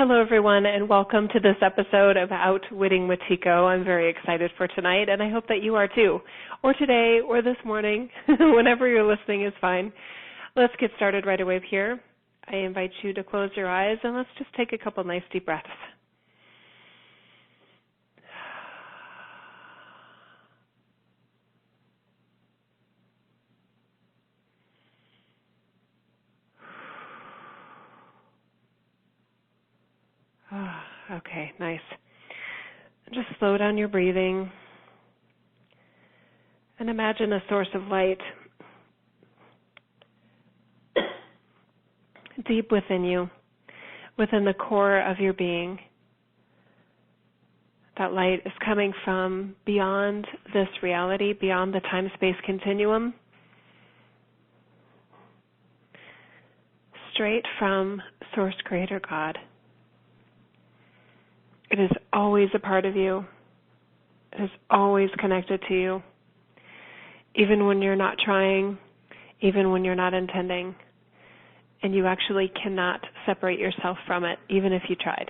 Hello, everyone, and welcome to this episode of Outwitting Wetiko. I'm very excited for tonight, and I hope that you are too, or today, or this morning. Whenever you're listening is fine. Let's get started right away here. I invite you to close your eyes, and let's just take a couple nice deep breaths. Okay, nice. Just slow down your breathing and imagine a source of light deep within you, within the core of your being. That light is coming from beyond this reality, beyond the time-space continuum, straight from Source Creator God. It is always a part of you. It is always connected to you, even when you're not trying, even when you're not intending, and you actually cannot separate yourself from it, even if you tried.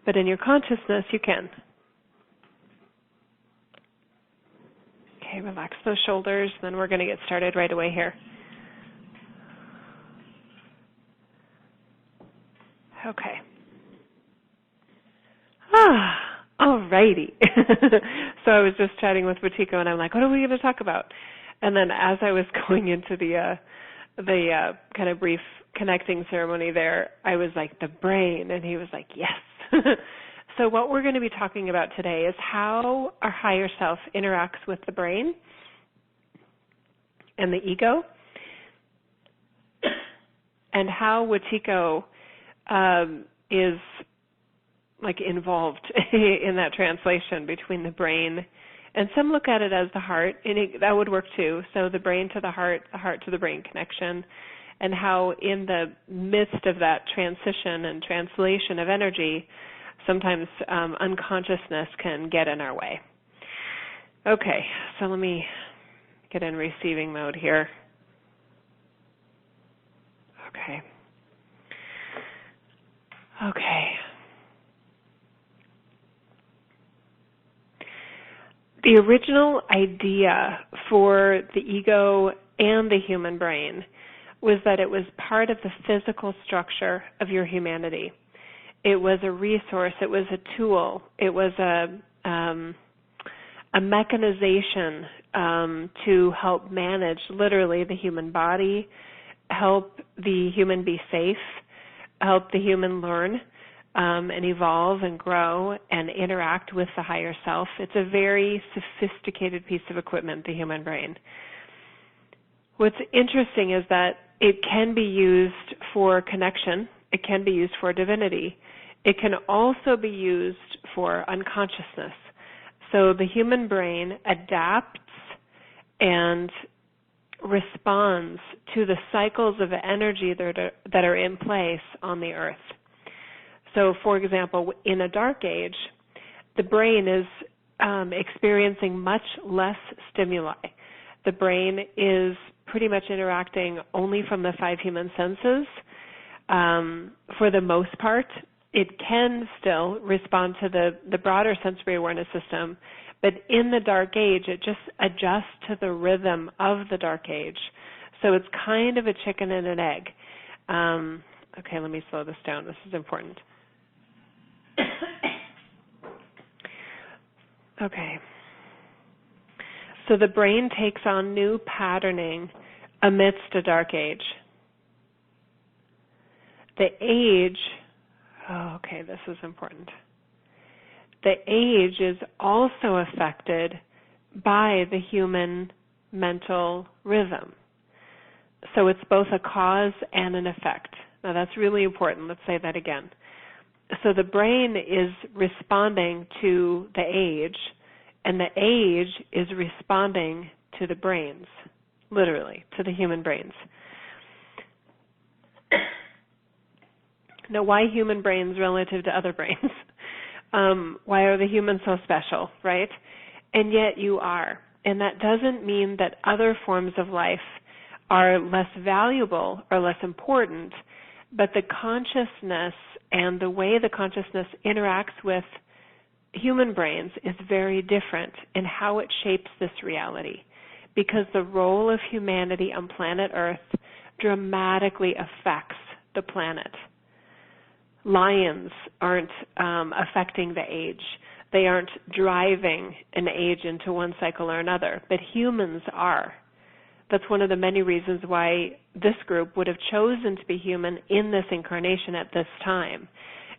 But in your consciousness, you can. Okay, relax those shoulders, then we're going to get started right away here. Okay. Alrighty. So I was just chatting with Wetiko, and I'm like, what are we going to talk about? And then as I was going into the kind of brief connecting ceremony there, I was like, the brain, and he was like, yes. So what we're going to be talking about today is how our higher self interacts with the brain and the ego, and how Wetiko is like involved in that translation between the brain, and some look at it as the heart, and that would work too. So the brain to the heart to the brain connection, and how in the midst of that transition and translation of energy, sometimes unconsciousness can get in our way. Okay, so let me get in receiving mode here. Okay. The original idea for the ego and the human brain was that it was part of the physical structure of your humanity. It was a resource. It was a tool. It was a mechanization to help manage literally the human body, help the human be safe, help the human learn and evolve and grow and interact with the higher self. It's a very sophisticated piece of equipment, the human brain. What's interesting is that it can be used for connection. It can be used for divinity. It can also be used for unconsciousness. So the human brain adapts and responds to the cycles of energy that are in place on the earth. So, for example, in a dark age, the brain is experiencing much less stimuli. The brain is pretty much interacting only from the five human senses. For the most part, it can still respond to the broader sensory awareness system, but in the dark age, it just adjusts to the rhythm of the dark age. So it's kind of a chicken and an egg. Okay, let me slow this down. This is important. Okay. So the brain takes on new patterning amidst a dark age. The age, this is important. The age is also affected by the human mental rhythm. So it's both a cause and an effect. Now that's really important. Let's say that again. So the brain is responding to the age, and the age is responding to the brains, literally, to the human brains. Now, why human brains relative to other brains? Why are the humans so special, right? And yet you are. And that doesn't mean that other forms of life are less valuable or less important. But the consciousness and the way the consciousness interacts with human brains is very different in how it shapes this reality, because the role of humanity on planet Earth dramatically affects the planet. Lions aren't affecting the age. They aren't driving an age into one cycle or another, but humans are. That's one of the many reasons why this group would have chosen to be human in this incarnation at this time,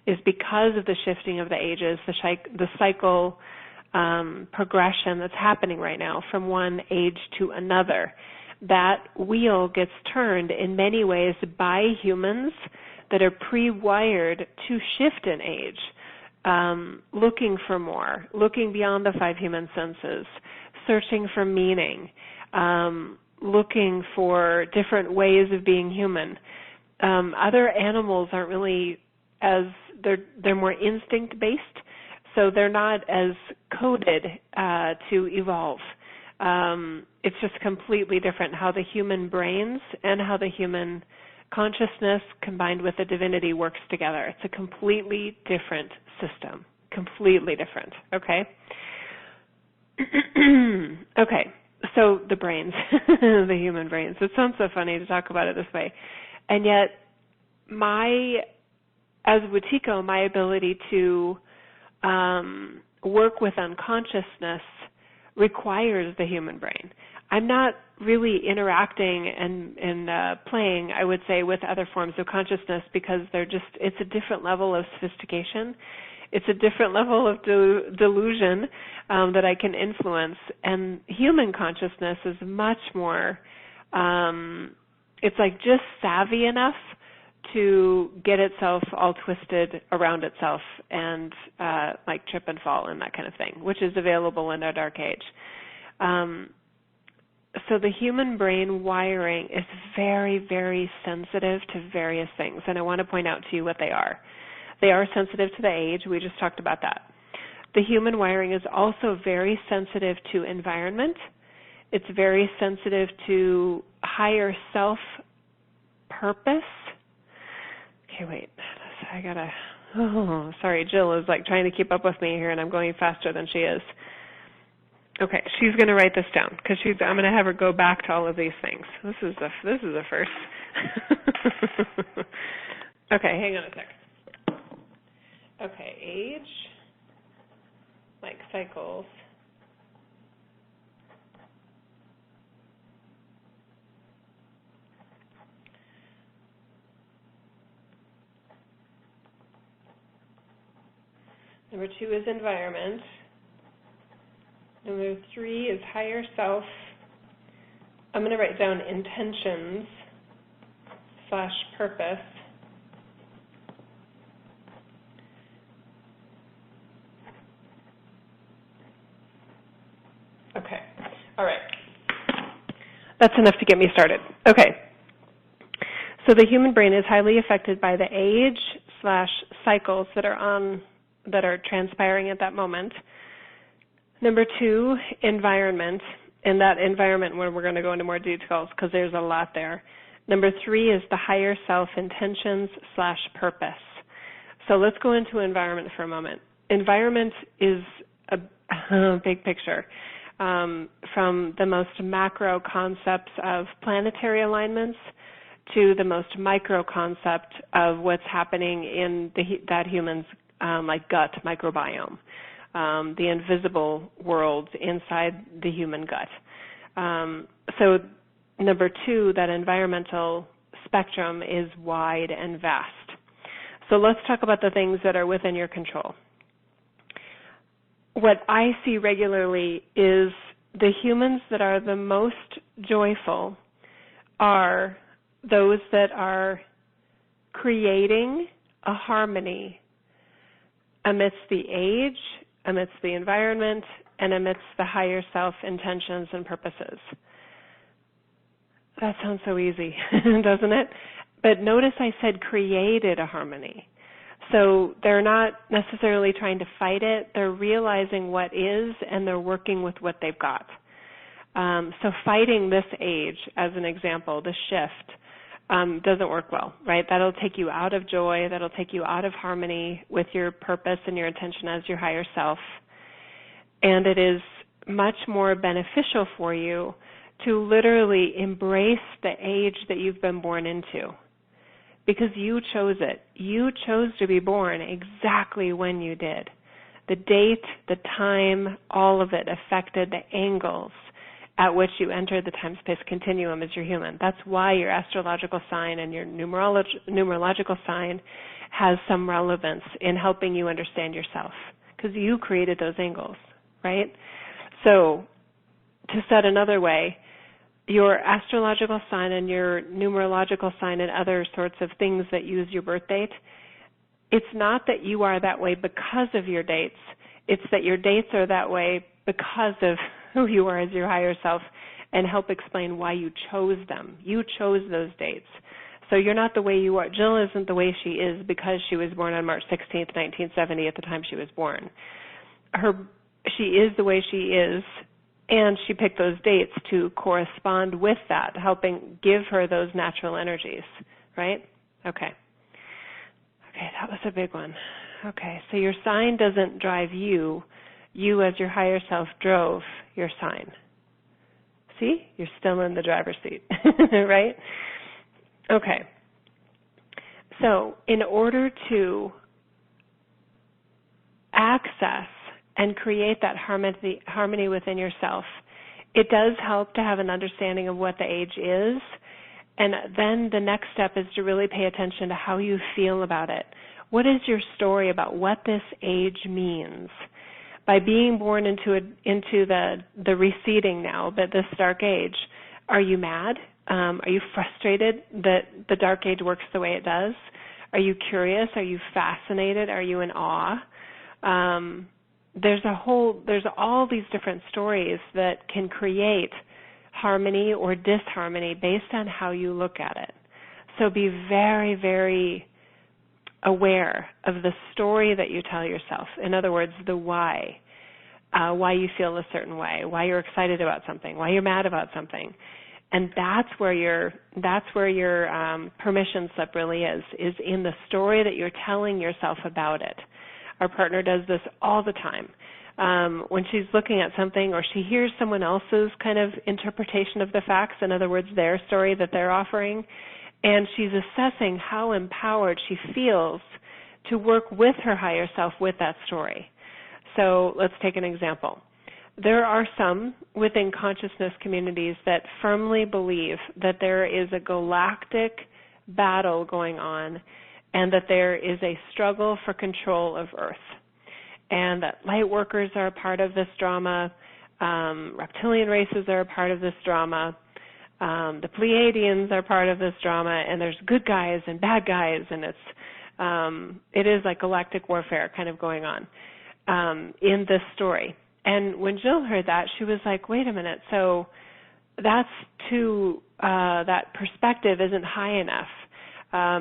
is because of the shifting of the ages, the cycle progression that's happening right now from one age to another. That wheel gets turned in many ways by humans that are pre-wired to shift in age, looking for more, looking beyond the five human senses, searching for meaning, looking for different ways of being human. Other animals aren't really they're more instinct-based, so they're not as coded to evolve. It's just completely different how the human brains and how the human consciousness combined with the divinity works together. It's a completely different system, completely different, okay? Okay, so the brains, the human brains. It sounds so funny to talk about it this way. And yet, as Wetiko, my ability to work with unconsciousness requires the human brain. I'm not really interacting and playing, I would say, with other forms of consciousness because it's a different level of sophistication. It's a different level of delusion that I can influence. And human consciousness is much more, it's like just savvy enough to get itself all twisted around itself and like trip and fall and that kind of thing, which is available in our dark age. So the human brain wiring is very, very sensitive to various things, and I want to point out to you what they are. They are sensitive to the age. We just talked about that. The human wiring is also very sensitive to environment. It's very sensitive to higher self-purpose. Okay, wait. Sorry, Jill is like trying to keep up with me here, and I'm going faster than she is. Okay, she's going to write this down because I'm going to have her go back to all of these things. This is a first. Okay, hang on a sec. Okay, age, like cycles. Number 2 is environment. Number 3 is higher self. I'm going to write down intentions / purpose. Okay. All right. That's enough to get me started. Okay. So the human brain is highly affected by the age / cycles that are transpiring at that moment. Number 2, environment, and that environment where we're going to go into more details because there's a lot there. Number 3 is the higher self intentions / purpose. So let's go into environment for a moment. Environment is a big picture, from the most macro concepts of planetary alignments to the most micro concept of what's happening in that human's gut microbiome. The invisible world inside the human gut. So number 2, that environmental spectrum is wide and vast. So let's talk about the things that are within your control. What I see regularly is the humans that are the most joyful are those that are creating a harmony amidst the age, amidst the environment, and amidst the higher self intentions and purposes. That sounds so easy, doesn't it? But notice I said created a harmony. So they're not necessarily trying to fight it. They're realizing what is, and they're working with what they've got. So fighting this age, as an example, the shift, doesn't work well, right? That'll take you out of joy. That'll take you out of harmony with your purpose and your intention as your higher self. And it is much more beneficial for you to literally embrace the age that you've been born into, because you chose it. You chose to be born exactly when you did. The date, the time, all of it affected the angles at which you enter the time-space continuum as your human. That's why your astrological sign and your numerological sign has some relevance in helping you understand yourself, because you created those angles, right? So to set another way, your astrological sign and your numerological sign and other sorts of things that use your birth date, it's not that you are that way because of your dates. It's that your dates are that way because of who you are as your higher self, and help explain why you chose them. You chose those dates. So you're not the way you are. Jill isn't the way she is because she was born on March 16th, 1970 at the time she was born. She is the way she is, and she picked those dates to correspond with that, helping give her those natural energies, right? Okay. Okay, that was a big one. Okay, so your sign doesn't drive you. You as your higher self drove your sign. See? You're still in the driver's seat, right? Okay. So in order to access and create that harmony within yourself, it does help to have an understanding of what the age is, and then the next step is to really pay attention to how you feel about it. What is your story about what this age means? By being born into the receding now, but this dark age, are you mad? Are you frustrated that the dark age works the way it does? Are you curious? Are you fascinated? Are you in awe? There's all these different stories that can create harmony or disharmony based on how you look at it. So be very, very aware of the story that you tell yourself. In other words, the why you feel a certain way, why you're excited about something, why you're mad about something. And that's where your permission slip really is in the story that you're telling yourself about it. Our partner does this all the time. When she's looking at something or she hears someone else's kind of interpretation of the facts, in other words, their story that they're offering, and she's assessing how empowered she feels to work with her higher self with that story. So let's take an example. There are some within consciousness communities that firmly believe that there is a galactic battle going on and that there is a struggle for control of Earth, and that light workers are a part of this drama, reptilian races are a part of this drama, the Pleiadians are part of this drama, and there's good guys and bad guys, and it is like galactic warfare kind of going on in this story. And when Jill heard that, she was like, wait a minute, so that's that perspective isn't high enough.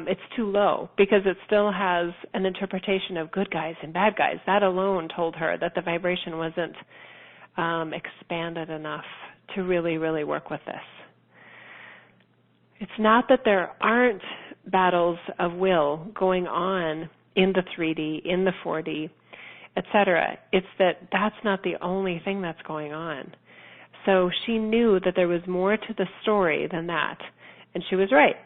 It's too low because it still has an interpretation of good guys and bad guys. That alone told her that the vibration wasn't expanded enough to really, really work with this. It's not that there aren't battles of will going on in the 3D, in the 4D, etc. It's that that's not the only thing that's going on. So she knew that there was more to the story than that, and she was right.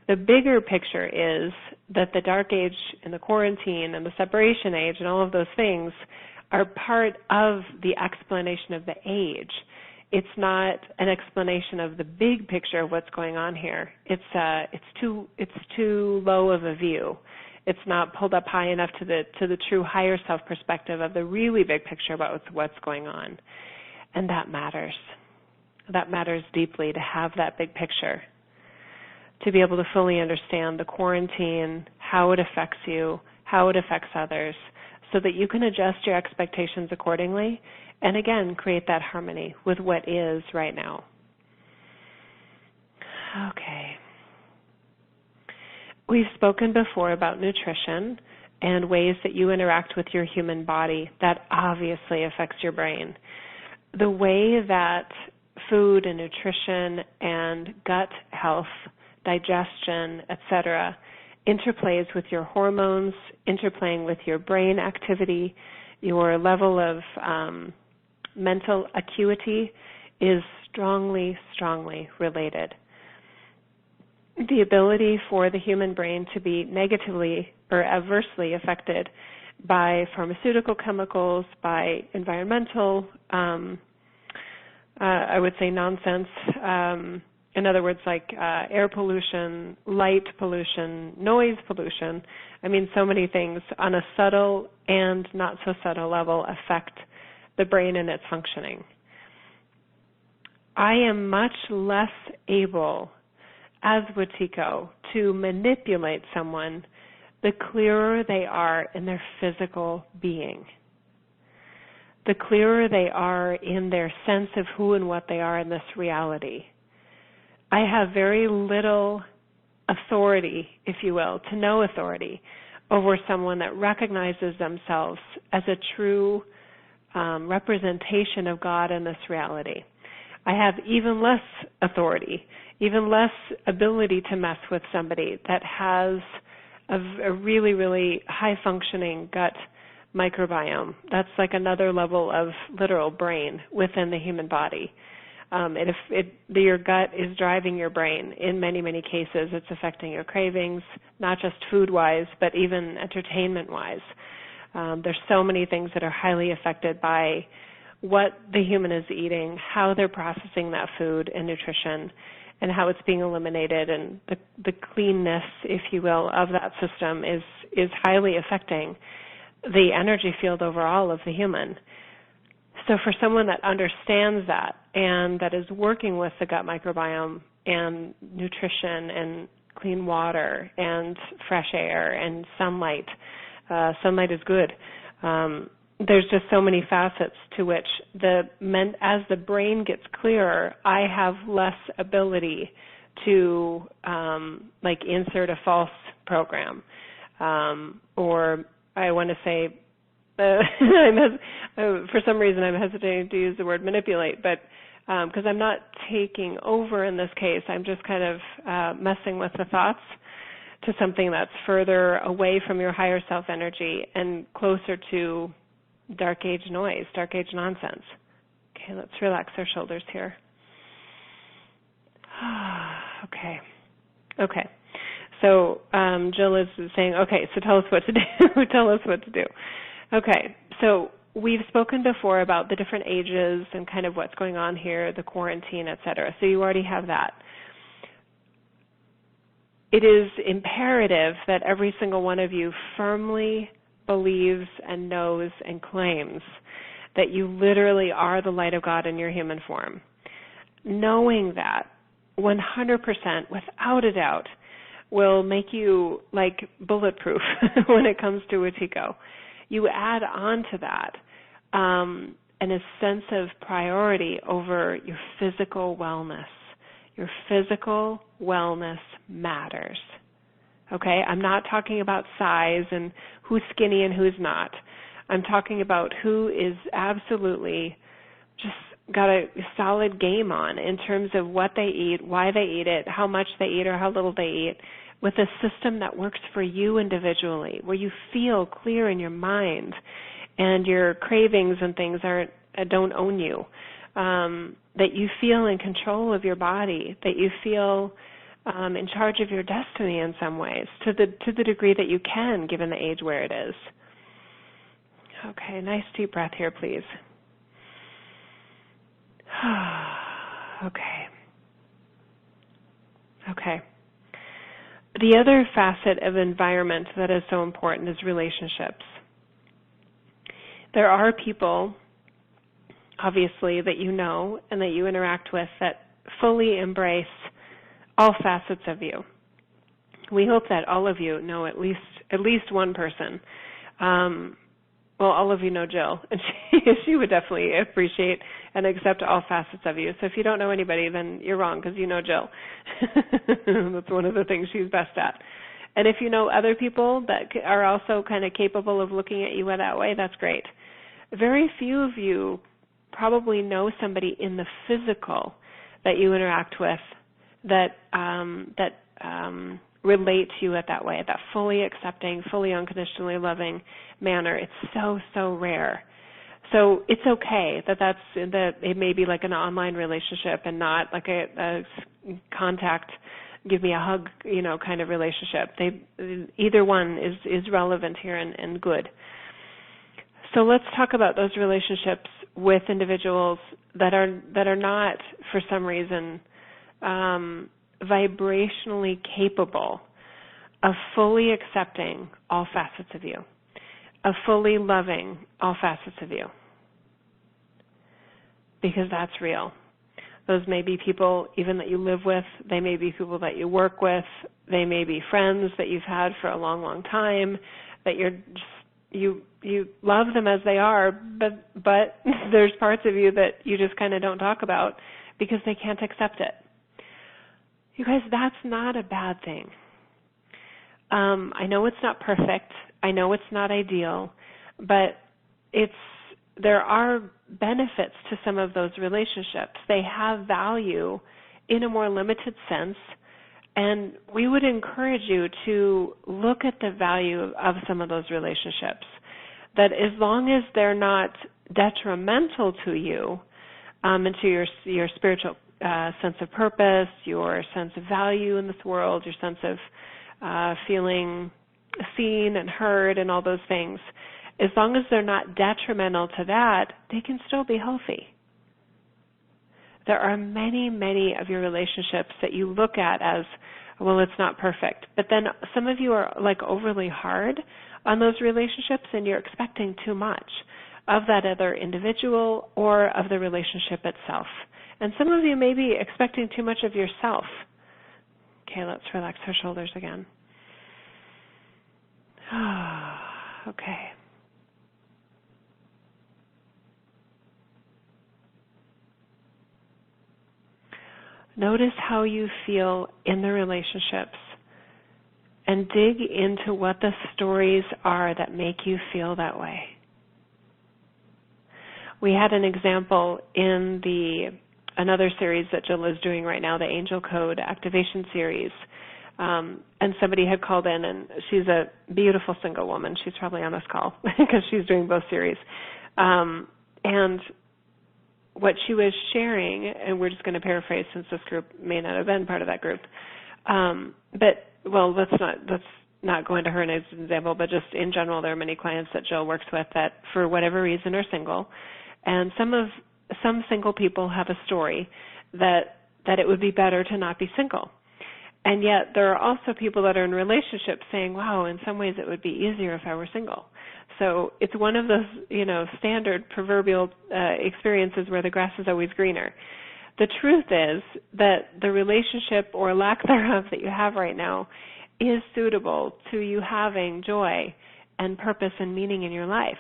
The bigger picture is that the dark age and the quarantine and the separation age and all of those things are part of the explanation of the age. It's not an explanation of the big picture of what's going on here. It's too low of a view. It's not pulled up high enough to the true higher self perspective of the really big picture about what's going on. And that matters. That matters deeply to have that big picture, to be able to fully understand the quarantine, how it affects you, how it affects others, so that you can adjust your expectations accordingly and, again, create that harmony with what is right now. Okay. We've spoken before about nutrition and ways that you interact with your human body. That obviously affects your brain. The way that food and nutrition and gut health digestion, etc., interplays with your hormones, interplaying with your brain activity, your level of mental acuity is strongly, strongly related. The ability for the human brain to be negatively or adversely affected by pharmaceutical chemicals, by environmental, I would say nonsense, in other words, like air pollution, light pollution, noise pollution. I mean, so many things on a subtle and not so subtle level affect the brain and its functioning. I am much less able, as Wetiko, to manipulate someone the clearer they are in their physical being, the clearer they are in their sense of who and what they are in this reality. I have very little authority, if you will, to no authority over someone that recognizes themselves as a true representation of God in this reality. I have even less authority, even less ability to mess with somebody that has a really, really high-functioning gut microbiome. That's like another level of literal brain within the human body. Your gut is driving your brain. In many, many cases, it's affecting your cravings, not just food-wise, but even entertainment-wise. There's so many things that are highly affected by what the human is eating, how they're processing that food and nutrition, and how it's being eliminated, and the cleanness, if you will, of that system is highly affecting the energy field overall of the human. So for someone that understands that and that is working with the gut microbiome and nutrition and clean water and fresh air and sunlight, sunlight is good. There's just so many facets to which as the brain gets clearer, I have less ability to insert a false program, or I want to say, for some reason I'm hesitating to use the word manipulate, but because I'm not taking over in this case, I'm just kind of messing with the thoughts to something that's further away from your higher self energy and closer to dark age noise, dark age nonsense. Okay, let's relax our shoulders here. Okay. So Jill is saying, okay, so tell us what to do. Tell us what to do. Okay, so we've spoken before about the different ages and kind of what's going on here, the quarantine, et cetera. So you already have that. It is imperative that every single one of you firmly believes and knows and claims that you literally are the light of God in your human form. Knowing that 100%, without a doubt, will make you like bulletproof when it comes to Wetiko. You add on to that and a sense of priority over your physical wellness. Your physical wellness matters. Okay, I'm not talking about size and who's skinny and who's not. I'm talking about who is absolutely just got a solid game on in terms of what they eat, why they eat it, how much they eat or how little they eat, with a system that works for you individually, where you feel clear in your mind and your cravings and things don't own you, that you feel in control of your body, that you feel in charge of your destiny in some ways, to the degree that you can, given the age where it is. Okay, nice deep breath here, please. Okay. The other facet of environment that is so important is relationships. There are people, obviously, that you know and that you interact with that fully embrace all facets of you. We hope that all of you know at least one person. Well, all of you know Jill, and she would definitely appreciate and accept all facets of you. So if you don't know anybody, then you're wrong, because you know Jill. That's one of the things she's best at. And if you know other people that are also kind of capable of looking at you that way, that's great. Very few of you probably know somebody in the physical that you interact with that relate to you at that way, that fully accepting, fully unconditionally loving manner. It's so, so rare. So it's okay that it may be like an online relationship and not like a contact, give me a hug, kind of relationship. Either one is relevant here and good. So let's talk about those relationships with individuals that are not, for some reason, vibrationally capable of fully accepting all facets of you, of fully loving all facets of you, because that's real. Those may be people even that you live with. They may be people that you work with. They may be friends that you've had for a long, long time, that you love them as they are, but there's parts of you that you just kind of don't talk about because they can't accept it. You guys, that's not a bad thing. I know it's not perfect. I know it's not ideal, but there are benefits to some of those relationships. They have value in a more limited sense, and we would encourage you to look at the value of some of those relationships, that as long as they're not detrimental to you and to your spiritual sense of purpose, your sense of value in this world, your sense of feeling seen and heard and all those things, as long as they're not detrimental to that, they can still be healthy. There are many, many of your relationships that you look at as, well, it's not perfect. But then some of you are like overly hard on those relationships and you're expecting too much of that other individual or of the relationship itself. And some of you may be expecting too much of yourself. Okay, let's relax our shoulders again. Okay. Notice how you feel in the relationships and dig into what the stories are that make you feel that way. We had an example in another series that Jill is doing right now, the Angel Code Activation Series. And somebody had called in, and she's a beautiful single woman. She's probably on this call because she's doing both series. And what she was sharing, and we're just going to paraphrase since this group may not have been part of that group, let's not go into her as an example, but just in general, there are many clients that Jill works with that for whatever reason are single, and some single people have a story that it would be better to not be single. And yet there are also people that are in relationships saying, wow, in some ways it would be easier if I were single. So it's one of those, standard proverbial experiences where the grass is always greener. The truth is that the relationship or lack thereof that you have right now is suitable to you having joy and purpose and meaning in your life.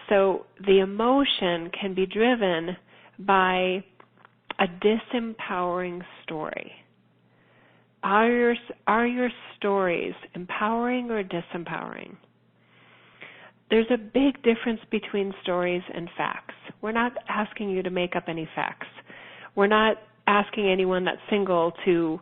So the emotion can be driven by a disempowering story. Are your stories empowering or disempowering? There's a big difference between stories and facts. We're not asking you to make up any facts. We're not asking anyone that's single to,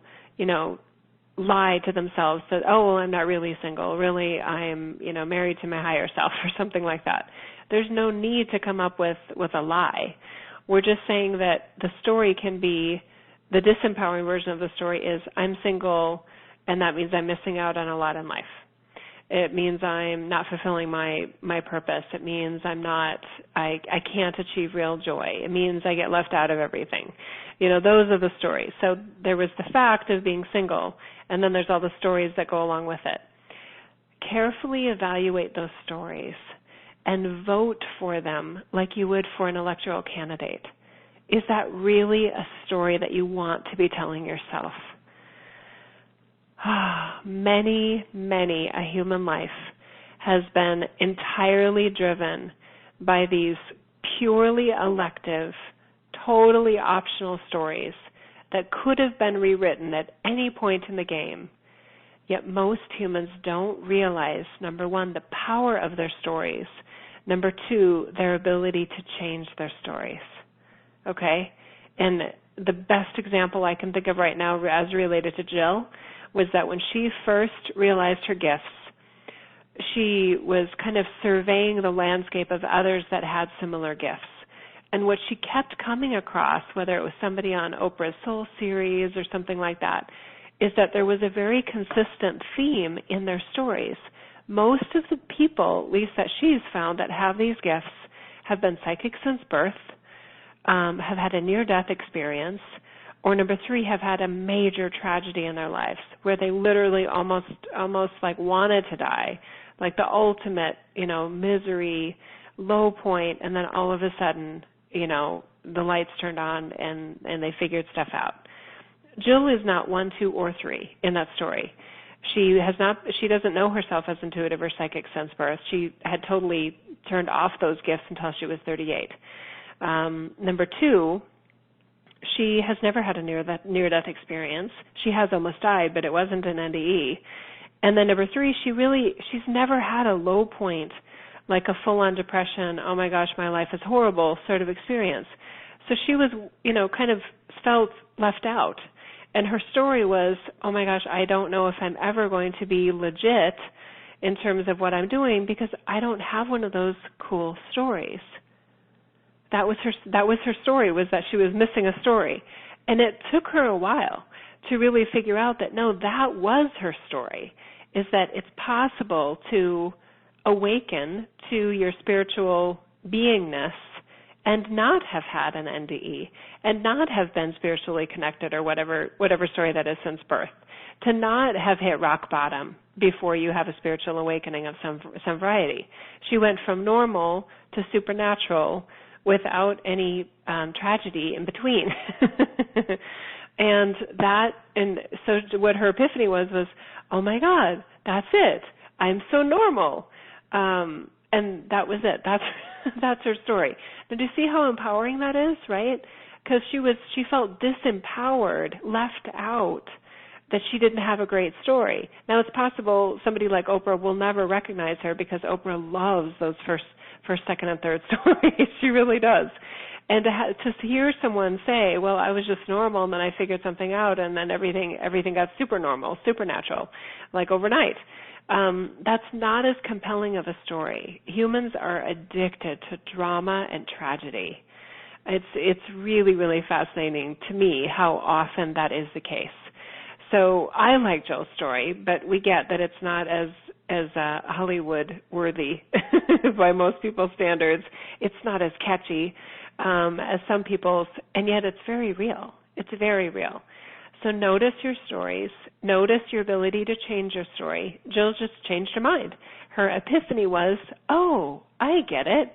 lie to themselves that, oh, well, I'm not really single. Really, I'm, married to my higher self or something like that. There's no need to come up with a lie. We're just saying that the story can be, the disempowering version of the story is, I'm single, and that means I'm missing out on a lot in life. It means I'm not fulfilling my purpose. It means I can't achieve real joy. It means I get left out of everything. Those are the stories. So there was the fact of being single, and then there's all the stories that go along with it. Carefully evaluate those stories and vote for them like you would for an electoral candidate. Is that really a story that you want to be telling yourself? Many a human life has been entirely driven by these purely elective, totally optional stories that could have been rewritten at any point in the game. Yet most humans don't realize, number one, the power of their stories. Number two, their ability to change their stories. Okay? And the best example I can think of right now as related to Jill was that when she first realized her gifts, she was kind of surveying the landscape of others that had similar gifts. And what she kept coming across, whether it was somebody on Oprah's Soul series or something like that, is that there was a very consistent theme in their stories. Most of the people, at least that she's found, that have these gifts have been psychic since birth, have had a near-death experience, or number 3, have had a major tragedy in their lives where they literally almost like wanted to die, like the ultimate, misery, low point, and then all of a sudden, the lights turned on and they figured stuff out. Jill is not 1, 2, or 3 in that story. She doesn't know herself as intuitive or psychic since birth. She had totally turned off those gifts until she was 38. Number 2, she has never had a near-death experience. She has almost died, but it wasn't an NDE. And then number 3, she's never had a low point, like a full-on depression, oh my gosh, my life is horrible sort of experience. So she was, kind of felt left out. And her story was, oh my gosh, I don't know if I'm ever going to be legit in terms of what I'm doing because I don't have one of those cool stories. That was her story, was that she was missing a story. And it took her a while to really figure out that, no, that was her story, is that it's possible to awaken to your spiritual beingness and not have had an NDE and not have been spiritually connected or whatever story that is since birth, to not have hit rock bottom before you have a spiritual awakening of some variety. She went from normal to supernatural without any tragedy in between. And so what her epiphany was, oh my God, that's it. I'm so normal. And that was it. That's her story. Now, do you see how empowering that is, right? Because she felt disempowered, left out, that she didn't have a great story. Now, it's possible somebody like Oprah will never recognize her because Oprah loves those first, second, and third stories. She really does. And to hear someone say, well, I was just normal and then I figured something out and then everything got super normal, supernatural, like overnight. That's not as compelling of a story. Humans are addicted to drama and tragedy. It's really, really fascinating to me how often that is the case. So I like Jill's story, but we get that it's not as Hollywood worthy by most people's standards. It's not as catchy as some people's, and yet it's very real. It's very real. So notice your stories. Notice your ability to change your story. Jill just changed her mind. Her epiphany was, oh, I get it.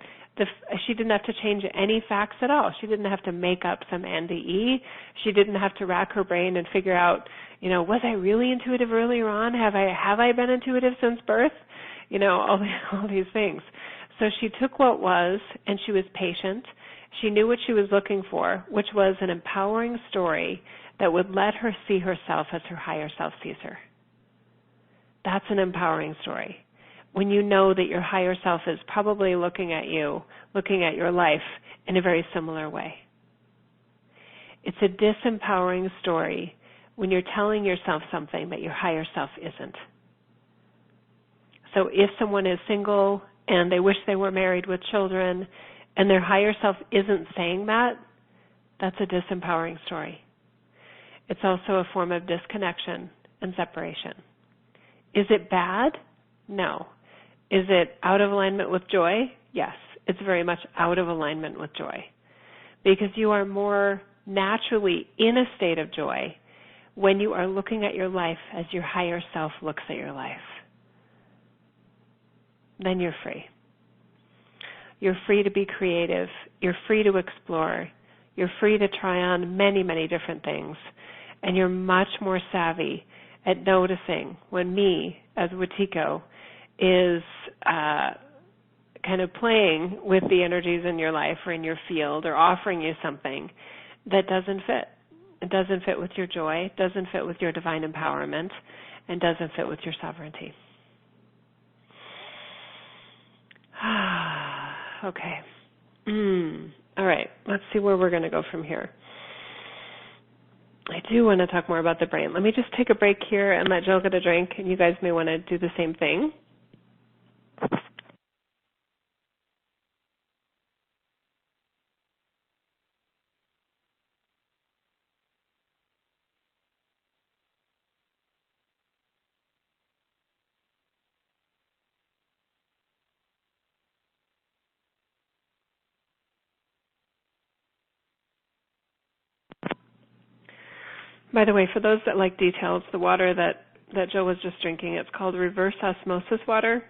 She didn't have to change any facts at all. She didn't have to make up some NDE. She didn't have to rack her brain and figure out, was I really intuitive earlier on? Have I been intuitive since birth? All these things. So she took what was, and she was patient. She knew what she was looking for, which was an empowering story that would let her see herself as her higher self sees her. That's an empowering story. When you know that your higher self is probably looking at you, looking at your life in a very similar way. It's a disempowering story when you're telling yourself something that your higher self isn't. So if someone is single and they wish they were married with children and their higher self isn't saying that, that's a disempowering story. It's also a form of disconnection and separation. Is it bad? No. Is it out of alignment with joy? Yes, it's very much out of alignment with joy, because you are more naturally in a state of joy when you are looking at your life as your higher self looks at your life. Then you're free. You're free to be creative. You're free to explore. You're free to try on many, many different things. And you're much more savvy at noticing when me, as Wetiko, is kind of playing with the energies in your life or in your field or offering you something that doesn't fit. It doesn't fit with your joy, doesn't fit with your divine empowerment, and doesn't fit with your sovereignty. Okay. All right. Let's see where we're going to go from here. I do want to talk more about the brain. Let me just take a break here and let Jill get a drink, and you guys may want to do the same thing. By the way, for those that like details, the water that Jill was just drinking, it's called reverse osmosis water.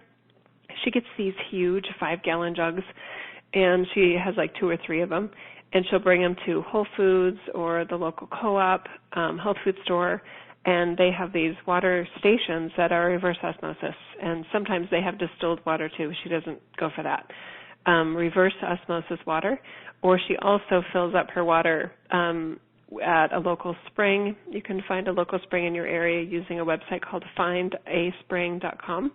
She gets these huge 5-gallon jugs, and she has like 2 or 3 of them, and she'll bring them to Whole Foods or the local co-op, health food store, and they have these water stations that are reverse osmosis, and sometimes they have distilled water too. She doesn't go for that. Reverse osmosis water, or she also fills up her water at a local spring. You can find a local spring in your area using a website called findaspring.com.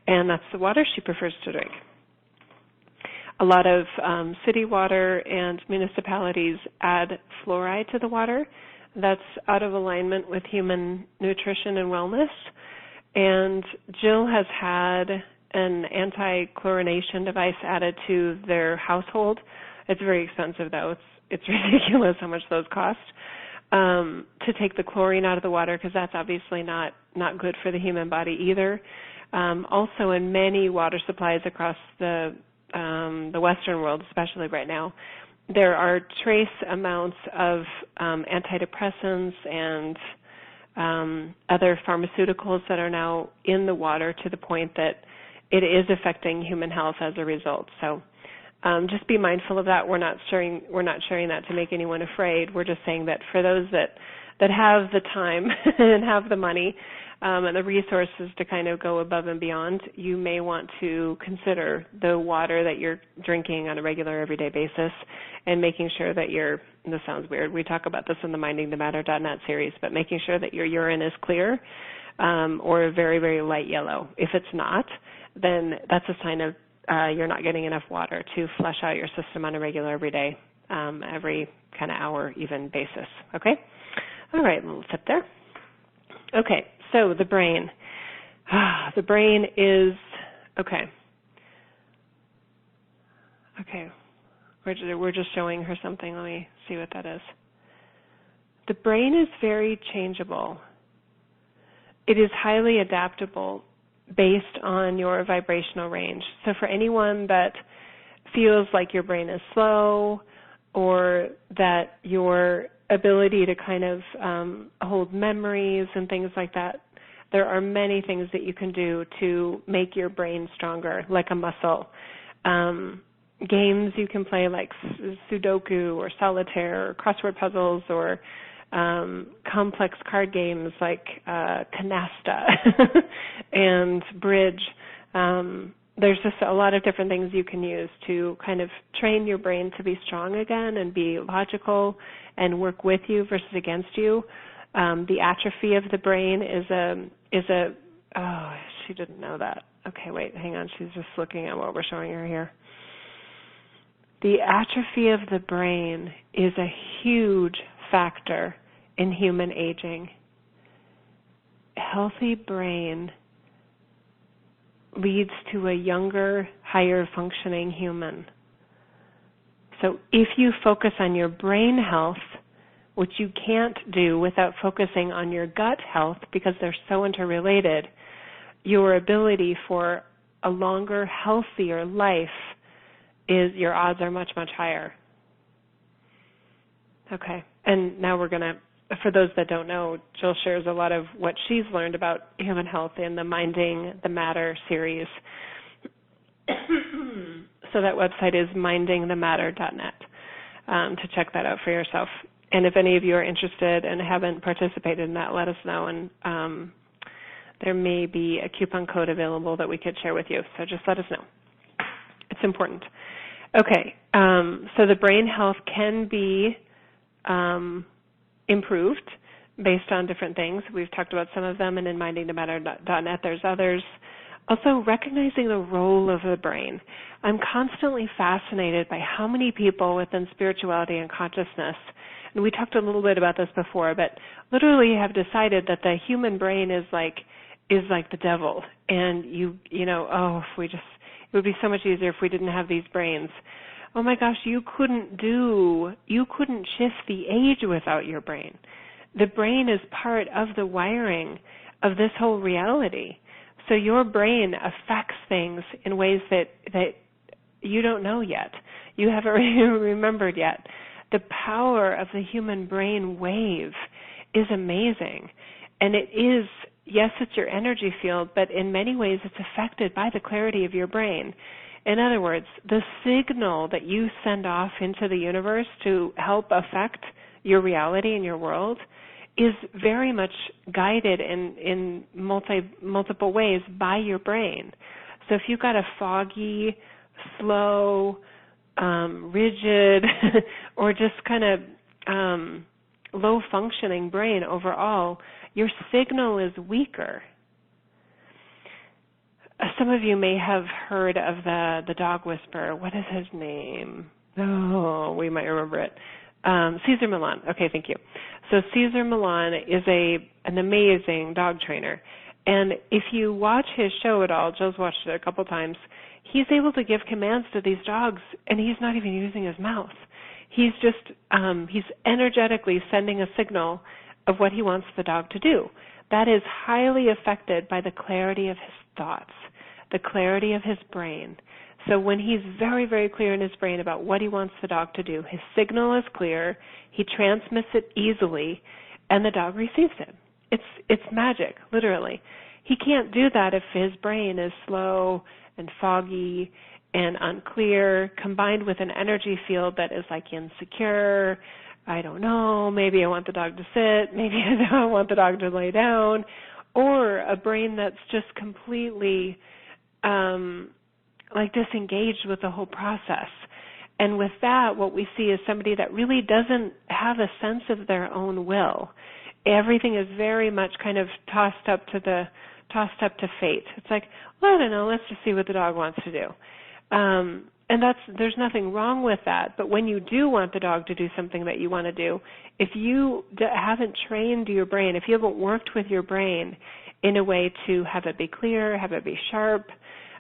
And that's the water she prefers to drink. A lot of city water and municipalities add fluoride to the water. That's out of alignment with human nutrition and wellness. And Jill has had an anti-chlorination device added to their household. It's very expensive, though. It's ridiculous how much those cost to take the chlorine out of the water, because that's obviously not good for the human body either. Also, in many water supplies across the Western world, especially right now, there are trace amounts of antidepressants and other pharmaceuticals that are now in the water to the point that it is affecting human health as a result. So just be mindful of that. We're not sharing that to make anyone afraid. We're just saying that for those that have the time and have the money and the resources to kind of go above and beyond, you may want to consider the water that you're drinking on a regular, everyday basis, and making sure that this sounds weird, we talk about this in the mindingthematter.net series, but making sure that your urine is clear or very, very light yellow. If it's not, then that's a sign of you're not getting enough water to flush out your system on a regular, everyday, every kind of hour even basis. Okay? All right, a little sip there. Okay, so the brain. The brain is, okay. Okay, we're just showing her something. Let me see what that is. The brain is very changeable. It is highly adaptable based on your vibrational range. So for anyone that feels like your brain is slow, or that your ability to kind of hold memories and things like that, there are many things that you can do to make your brain stronger, like a muscle. Games you can play like Sudoku or Solitaire or crossword puzzles, or complex card games like Canasta and Bridge. There's just a lot of different things you can use to kind of train your brain to be strong again and be logical and work with you versus against you. The atrophy of the brain is a oh, she didn't know that. Okay, wait, hang on. She's just looking at what we're showing her here. The atrophy of the brain is a huge factor in human aging. A healthy brain leads to a younger, higher functioning human. So if you focus on your brain health, which you can't do without focusing on your gut health because they're so interrelated, your ability for a longer, healthier life your odds are much, much higher. Okay, and now we're going to, for those that don't know, Jill shares a lot of what she's learned about human health in the Minding the Matter series. So that website is mindingthematter.net to check that out for yourself. And if any of you are interested and haven't participated in that, let us know, and there may be a coupon code available that we could share with you. So just let us know. It's important. Okay, so the brain health can be improved based on different things. We've talked about some of them, and in mindingthematter.net there's others. Also, recognizing the role of the brain. I'm constantly fascinated by how many people within spirituality and consciousness, and we talked a little bit about this before, but literally have decided that the human brain is like the devil, and it would be so much easier if we didn't have these brains. Oh my gosh, you couldn't shift the age without your brain. The brain is part of the wiring of this whole reality. So your brain affects things in ways that you don't know yet. You haven't remembered yet. The power of the human brain wave is amazing. And it is, yes, it's your energy field, but in many ways it's affected by the clarity of your brain. In other words, the signal that you send off into the universe to help affect your reality and your world is very much guided in multiple ways by your brain. So if you've got a foggy, slow, rigid, or just kind of low-functioning brain overall, your signal is weaker. Some of you may have heard of the dog whisperer. What is his name? Oh, we might remember it. Cesar Millan. Okay, thank you. So Cesar Millan is an amazing dog trainer. And if you watch his show at all, Jill's watched it a couple times, he's able to give commands to these dogs, and he's not even using his mouth. He's just, he's energetically sending a signal of what he wants the dog to do. That is highly affected by the clarity of his thoughts, the clarity of his brain. So when he's very, very clear in his brain about what he wants the dog to do, his signal is clear, he transmits it easily, and the dog receives it. It's magic, literally. He can't do that if his brain is slow and foggy and unclear, combined with an energy field that is like insecure. I don't know, maybe I want the dog to sit, maybe I don't want the dog to lay down, or a brain that's just completely disengaged with the whole process. And with that, what we see is somebody that really doesn't have a sense of their own will. Everything is very much kind of tossed up to fate. It's like, well, I don't know, let's just see what the dog wants to do. And there's nothing wrong with that. But when you do want the dog to do something that you want to do, if you haven't trained your brain, if you haven't worked with your brain in a way to have it be clear, have it be sharp,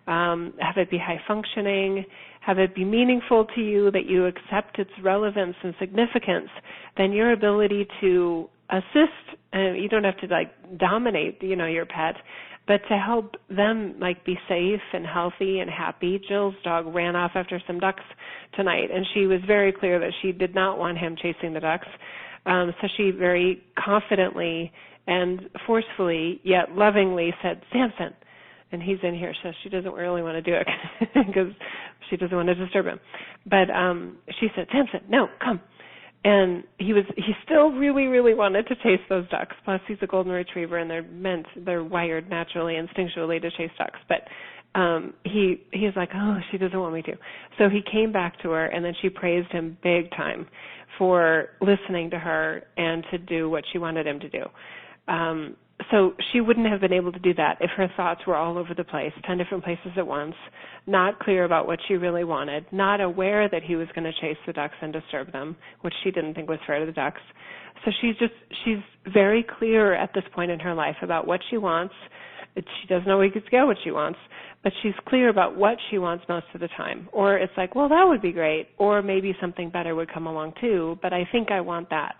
have it be high functioning, have it be meaningful to you, that you accept its relevance and significance, then your ability to assist, you don't have to dominate, your pet, but to help them be safe and healthy and happy. Jill's dog ran off after some ducks tonight, and she was very clear that she did not want him chasing the ducks. So she very confidently and forcefully yet lovingly said, "Samson." And he's in here, so she doesn't really want to do it because she doesn't want to disturb him. But she said, "Samson, no, come." And he still really, really wanted to chase those ducks. Plus, he's a golden retriever, and they're wired naturally, instinctually to chase ducks. But he's like, "Oh, she doesn't want me to." So he came back to her, and then she praised him big time for listening to her and to do what she wanted him to do. So she wouldn't have been able to do that if her thoughts were all over the place, 10 different places at once, not clear about what she really wanted, not aware that he was going to chase the ducks and disturb them, which she didn't think was fair to the ducks. So she's very clear at this point in her life about what she wants. She doesn't always get what she wants, but she's clear about what she wants most of the time. Or it's like, well, that would be great, or maybe something better would come along too, but I think I want that.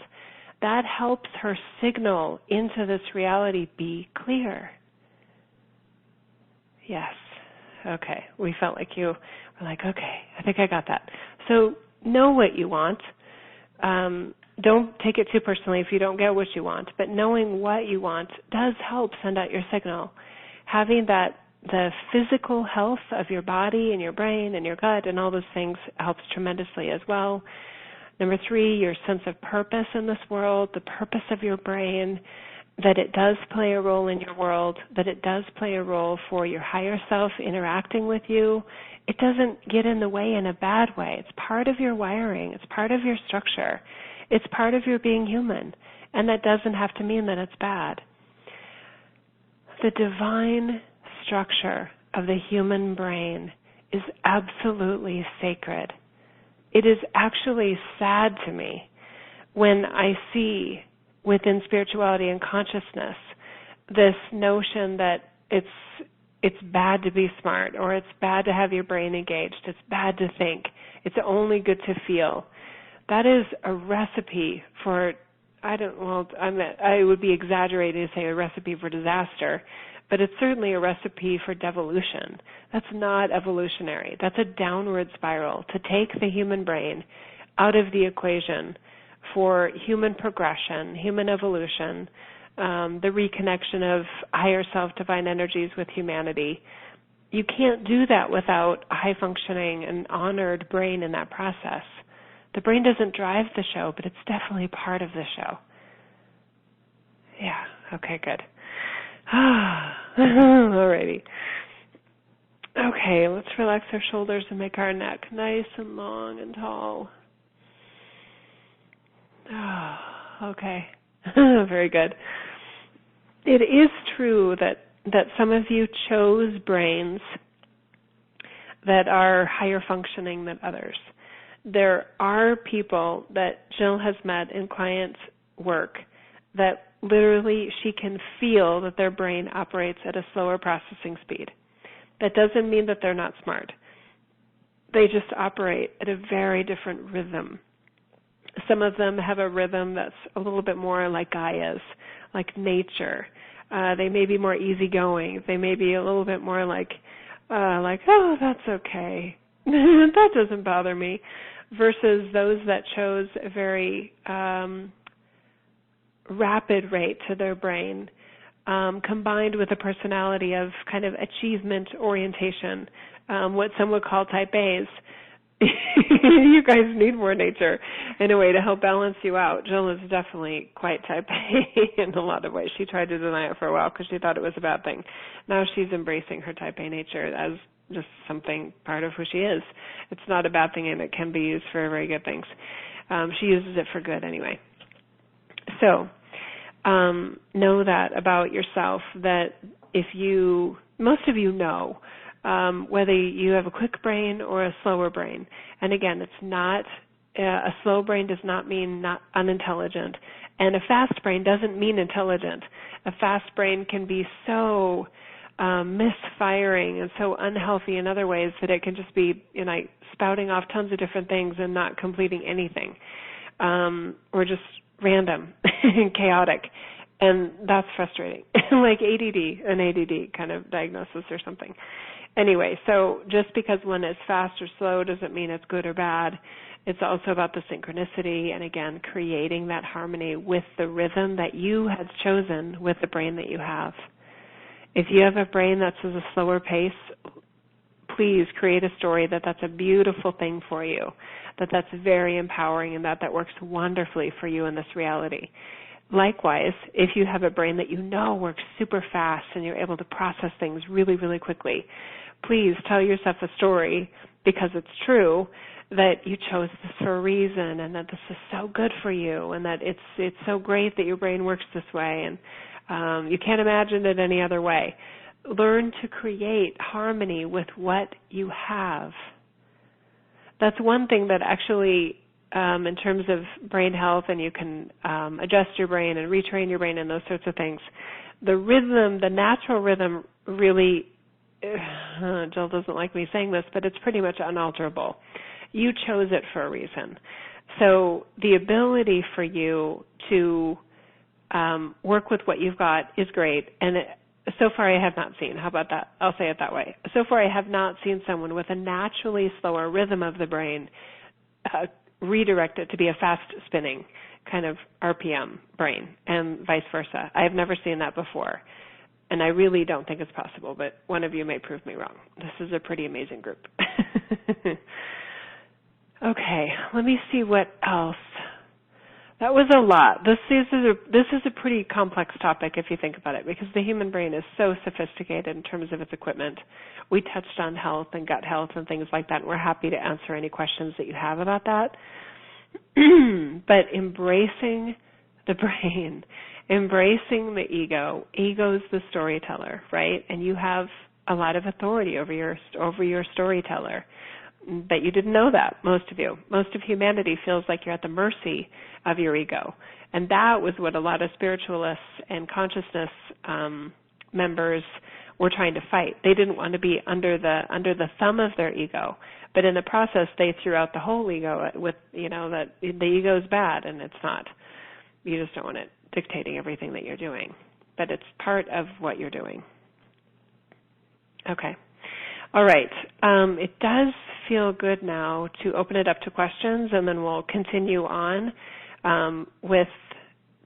That helps her signal into this reality be clear. Yes. Okay. We felt like you were like, okay, I think I got that. So know what you want. Don't take it too personally if you don't get what you want, but knowing what you want does help send out your signal. Having the physical health of your body and your brain and your gut and all those things helps tremendously as well. Number 3, your sense of purpose in this world, the purpose of your brain, that it does play a role in your world, that it does play a role for your higher self interacting with you. It doesn't get in the way in a bad way. It's part of your wiring. It's part of your structure. It's part of your being human, and that doesn't have to mean that it's bad. The divine structure of the human brain is absolutely sacred. It is actually sad to me when I see within spirituality and consciousness this notion that it's bad to be smart, or it's bad to have your brain engaged, it's bad to think, it's only good to feel. That is a recipe for, I would be exaggerating to say a recipe for disaster, but it's certainly a recipe for devolution. That's not evolutionary. That's a downward spiral to take the human brain out of the equation for human progression, human evolution, the reconnection of higher self, divine energies with humanity. You can't do that without a high-functioning and honored brain in that process. The brain doesn't drive the show, but it's definitely part of the show. Yeah, okay, good. Alrighty. Okay, let's relax our shoulders and make our neck nice and long and tall. Okay, very good. It is true that some of you chose brains that are higher functioning than others. There are people that Jill has met in clients' work that literally she can feel that their brain operates at a slower processing speed. That doesn't mean that they're not smart. They just operate at a very different rhythm. Some of them have a rhythm that's a little bit more like Gaia's, like nature. They may be more easygoing. They may be a little bit more like, oh, that's okay. That doesn't bother me. Versus those that chose a very rapid rate to their brain, combined with a personality of kind of achievement orientation, what some would call type A's. You guys need more nature in a way to help balance you out. Jill is definitely quite type A in a lot of ways. She tried to deny it for a while because she thought it was a bad thing. Now she's embracing her type A nature as just something part of who she is. It's not a bad thing, and it can be used for very good things. She uses it for good anyway. So know that about yourself, that most of you know whether you have a quick brain or a slower brain. And again, it's not, a slow brain does not mean not unintelligent, and a fast brain doesn't mean intelligent. A fast brain can be so misfiring and so unhealthy in other ways that it can just be, spouting off tons of different things and not completing anything, or just random and chaotic. And that's frustrating, like an ADD kind of diagnosis or something. Anyway, so just because one is fast or slow doesn't mean it's good or bad. It's also about the synchronicity and, again, creating that harmony with the rhythm that you had chosen with the brain that you have. If you have a brain that's at a slower pace, please create a story that's a beautiful thing for you, that's very empowering, and that works wonderfully for you in this reality. Likewise, if you have a brain that you know works super fast and you're able to process things really, really quickly, please tell yourself a story, because it's true, that you chose this for a reason, and that this is so good for you, and that it's so great that your brain works this way, and you can't imagine it any other way. Learn to create harmony with what you have. That's one thing that actually, in terms of brain health, and you can adjust your brain and retrain your brain and those sorts of things, the rhythm, the natural rhythm really, Jill doesn't like me saying this, but it's pretty much unalterable. You chose it for a reason. So the ability for you to work with what you've got is great, and so far I have not seen, how about that? I'll say it that way. So far I have not seen someone with a naturally slower rhythm of the brain redirect it to be a fast-spinning kind of RPM brain, and vice versa. I have never seen that before, and I really don't think it's possible, but one of you may prove me wrong. This is a pretty amazing group. Okay, let me see what else. That was a lot. This is a pretty complex topic if you think about it, because the human brain is so sophisticated in terms of its equipment. We touched on health and gut health and things like that, and we're happy to answer any questions that you have about that. But embracing the brain, embracing the ego's the storyteller, right? And you have a lot of authority over your storyteller. But you didn't know that, most of you. Most of humanity feels like you're at the mercy of your ego. And that was what a lot of spiritualists and consciousness members were trying to fight. They didn't want to be under the thumb of their ego. But in the process, they threw out the whole ego with, that the ego is bad, and it's not. You just don't want it dictating everything that you're doing. But it's part of what you're doing. Okay. All right. It does feel good now to open it up to questions, and then we'll continue on with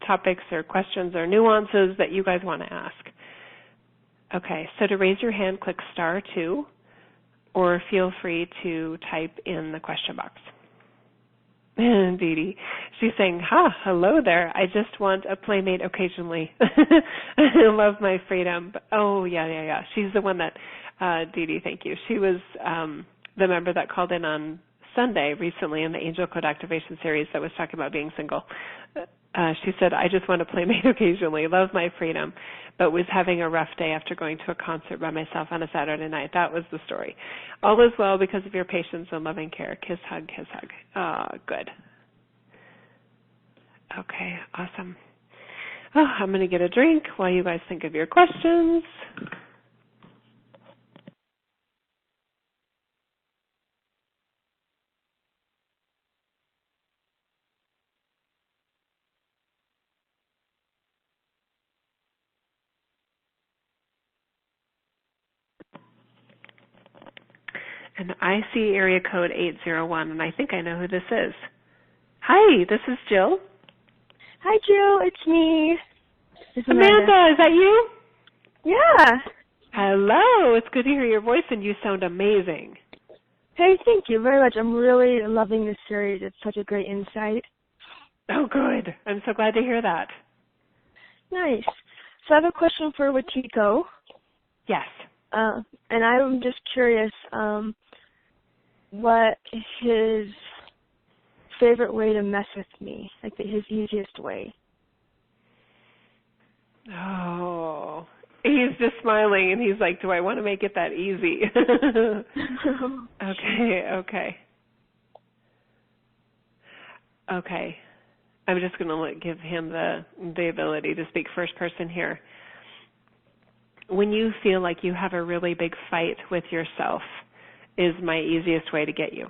topics or questions or nuances that you guys want to ask. Okay. So to raise your hand, click *2, or feel free to type in the question box. Dee Dee, she's saying, hello there. I just want a playmate occasionally. I love my freedom. Oh, yeah. She's the one that, Dee Dee, thank you. She was the member that called in on Sunday recently in the Angel Code Activation Series that was talking about being single. She said, I just want a playmate occasionally. Love my freedom, but was having a rough day after going to a concert by myself on a Saturday night. That was the story. All is well because of your patience and loving care. Kiss, hug, kiss, hug. Good. Okay, awesome. I'm going to get a drink while you guys think of your questions. And I see area code 801, and I think I know who this is. Hi, this is Jill. Hi, Jill. It's me. Amanda, is that you? Yeah. Hello. It's good to hear your voice, and you sound amazing. Hey, thank you very much. I'm really loving this series. It's such a great insight. Oh, good. I'm so glad to hear that. Nice. So I have a question for Wetiko. Yes. And I'm just curious what his favorite way to mess with me, like his easiest way. Oh, he's just smiling, and he's like, do I want to make it that easy? Okay. Okay. I'm just going to give him the ability to speak first person here. When you feel like you have a really big fight with yourself is my easiest way to get you.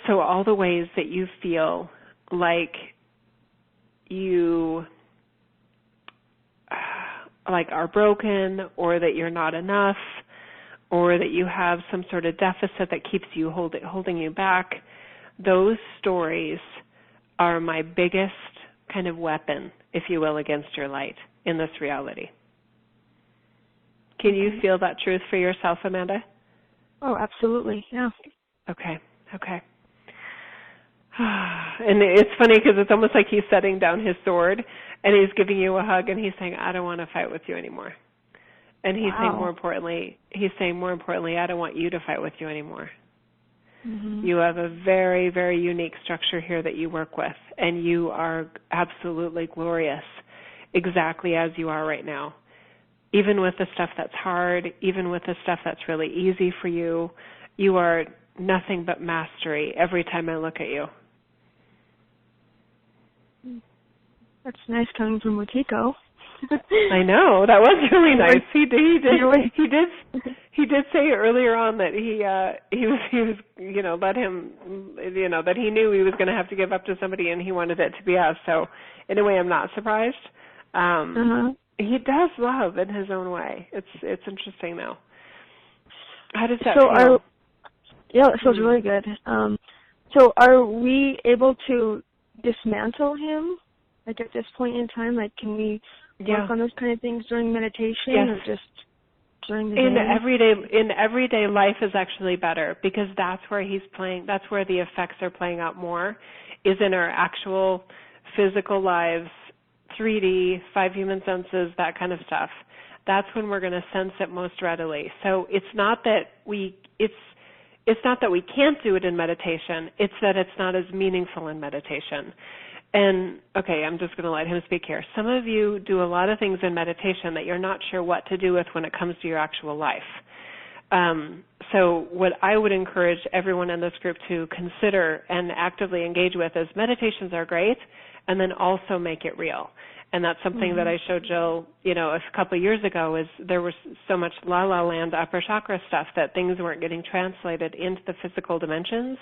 So all the ways that you feel like you are broken, or that you're not enough, or that you have some sort of deficit that keeps you holding you back, those stories are my biggest kind of weapon, if you will, against your light in this reality. Can you feel that truth for yourself, Amanda? Oh, absolutely, yeah. Okay. And it's funny because it's almost like he's setting down his sword and he's giving you a hug and he's saying, I don't want to fight with you anymore. And he's saying more importantly, I don't want you to fight with you anymore. Mm-hmm. You have a very, very unique structure here that you work with, and you are absolutely glorious exactly as you are right now. Even with the stuff that's hard, even with the stuff that's really easy for you, you are nothing but mastery every time I look at you. That's nice coming from Wetiko. I know, that was really nice. He did say earlier on that he was let him that he knew he was going to have to give up to somebody and he wanted it to be us. So in a way, I'm not surprised. He does love in his own way. It's interesting though. How does that feel? It feels really good. So are we able to dismantle him, like at this point in time? Like, can we work on those kind of things during meditation, or just during the day? In everyday life is actually better, because that's where he's playing. That's where the effects are playing out more, is in our actual physical lives, 3D, 5 human senses, that kind of stuff. That's when we're going to sense it most readily. So it's not that we can't do it in meditation. It's that it's not as meaningful in meditation. And, okay, I'm just going to let him speak here. Some of you do a lot of things in meditation that you're not sure what to do with when it comes to your actual life. So what I would encourage everyone in this group to consider and actively engage with is meditations are great, and then also make it real. And that's something that I showed Jill, a couple of years ago, is there was so much la-la land upper chakra stuff that things weren't getting translated into the physical dimensions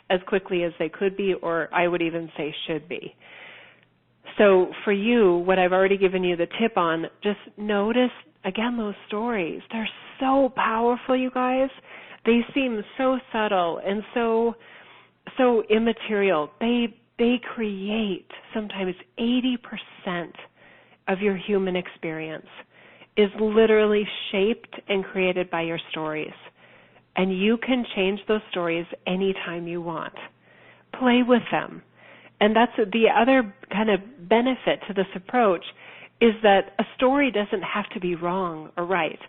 as quickly as they could be, or I would even say should be. So for you, what I've already given you the tip on, just notice, again, those stories. They're so powerful, you guys. They seem so subtle and so immaterial. They create sometimes 80% of your human experience is literally shaped and created by your stories. And you can change those stories anytime you want. Play with them. And that's the other kind of benefit to this approach, is that a story doesn't have to be wrong or right.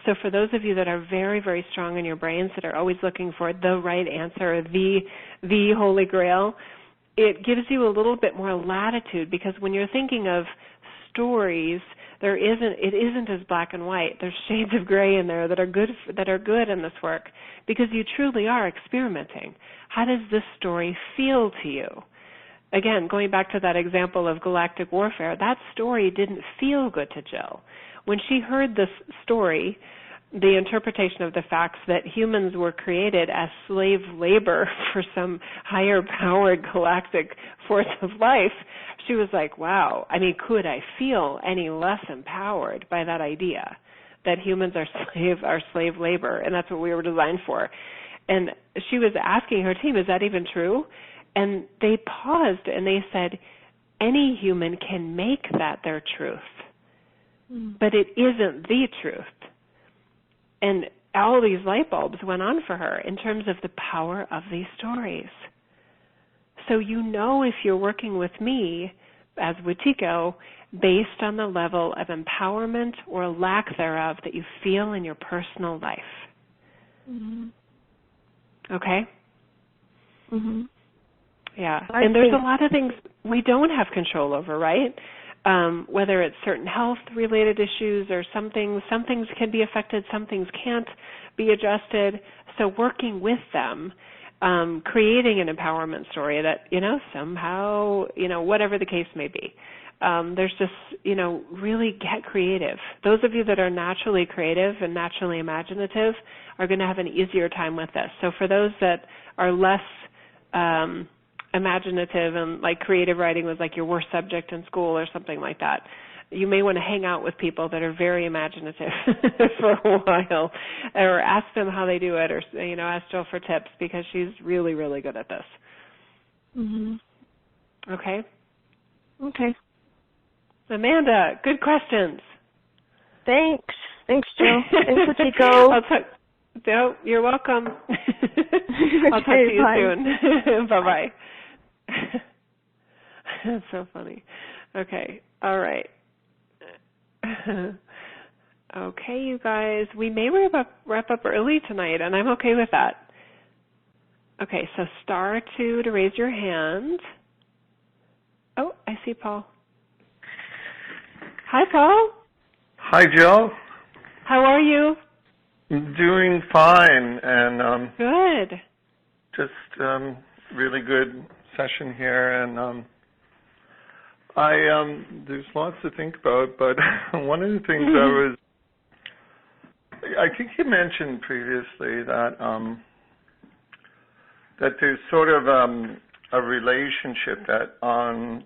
So for those of you that are very, very strong in your brains, that are always looking for the right answer, the Holy Grail, it gives you a little bit more latitude, because when you're thinking of stories, it isn't as black and white. There's shades of gray in there that are good in this work, because you truly are experimenting. How does this story feel to you? Again, going back to that example of galactic warfare, that story didn't feel good to Jill. When she heard this story, the interpretation of the facts that humans were created as slave labor for some higher-powered galactic force of life, she was like, wow, could I feel any less empowered by that idea that humans are slave labor, and that's what we were designed for? And she was asking her team, is that even true? And they paused and they said, any human can make that their truth, but it isn't the truth. And all these light bulbs went on for her in terms of the power of these stories. So if you're working with me as Wetiko based on the level of empowerment or lack thereof that you feel in your personal life. Okay? Yeah. And there's a lot of things we don't have control over, right? Whether it's certain health-related issues or some things can be affected, some things can't be adjusted. So working with them, creating an empowerment story that, somehow, whatever the case may be. There's just, really get creative. Those of you that are naturally creative and naturally imaginative are going to have an easier time with this. So for those that are less imaginative and like creative writing was like your worst subject in school or something like that, you may want to hang out with people that are very imaginative for a while, or ask them how they do it, or ask Jill for tips, because she's really, really good at this. Okay? Okay. Amanda, good questions. Thanks, Jill. Thanks, Wetiko. No, you're welcome. I'll talk to you soon. Bye-bye. That's so funny. Okay, all right. Okay, you guys, we may wrap up early tonight, and I'm okay with that. Okay, so *2 to raise your hand. Oh, I see Paul. Hi, Paul. Hi, Jill. How are you? Doing fine, and good. Just really good session here, and there's lots to think about, but one of the things I think you mentioned previously that there's sort of a relationship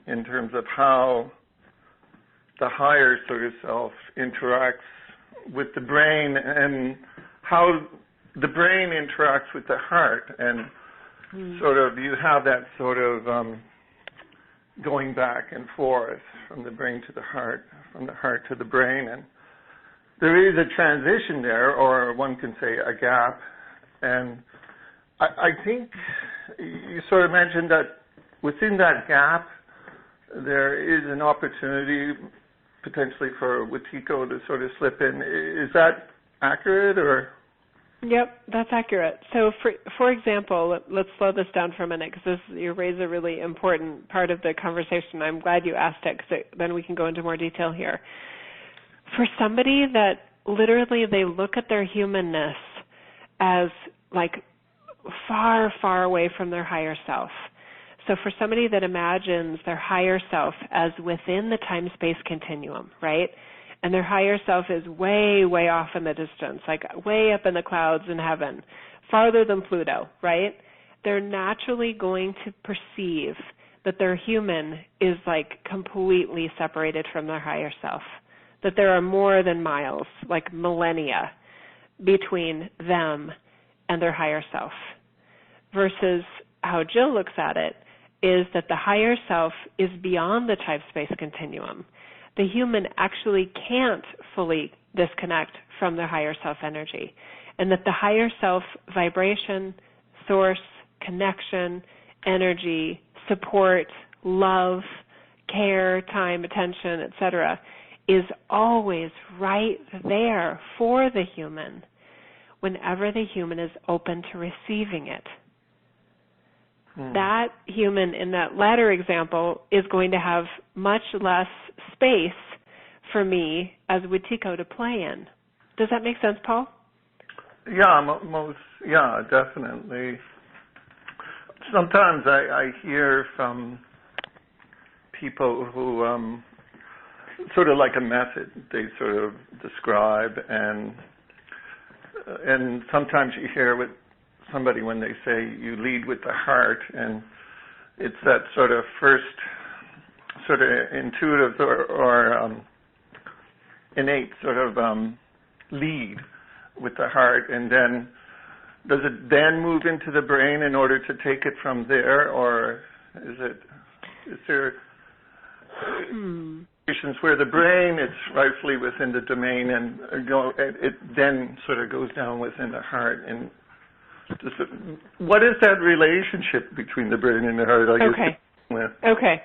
in terms of how the higher sort of self interacts with the brain, and how the brain interacts with the heart, and sort of you have that sort of going back and forth from the brain to the heart, from the heart to the brain, and there is a transition there, or one can say a gap, and I think you sort of mentioned that within that gap there is an opportunity potentially for Wetiko to sort of slip in. Is that accurate, or? Yep, that's accurate. So, for example, let's slow this down for a minute because you raise a really important part of the conversation. I'm glad you asked it because then we can go into more detail here. For somebody that literally they look at their humanness as like far, far away from their higher self. So for somebody that imagines their higher self as within the time-space continuum, right? And their higher self is way, way off in the distance, like way up in the clouds in heaven, farther than Pluto, right? They're naturally going to perceive that their human is like completely separated from their higher self, that there are more than miles, like millennia, between them and their higher self. Versus how Jill looks at it is that the higher self is beyond the time-space continuum. The human actually can't fully disconnect from their higher self energy, and that the higher self vibration, source, connection, energy, support, love, care, time, attention, etc., is always right there for the human whenever the human is open to receiving it. That human in that latter example is going to have much less space for me as Wetiko to play in. Does that make sense, Paul? Yeah, definitely. Sometimes I hear from people who sort of like a method they sort of describe, and sometimes you hear with somebody when they say you lead with the heart, and it's that sort of first sort of intuitive or innate sort of lead with the heart, and then does it then move into the brain in order to take it from there, or is there situations where the brain it's rightfully within the domain and it then sort of goes down within the heart? And what is that relationship between the brain and the heart? Okay.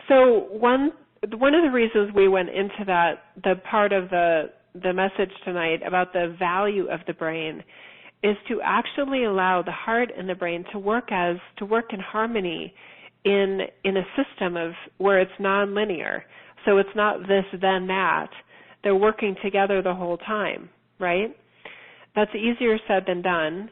So one of the reasons we went into that, the part of the message tonight about the value of the brain, is to actually allow the heart and the brain to work in harmony in a system of where it's nonlinear. So it's not this then that. They're working together the whole time, right? That's easier said than done.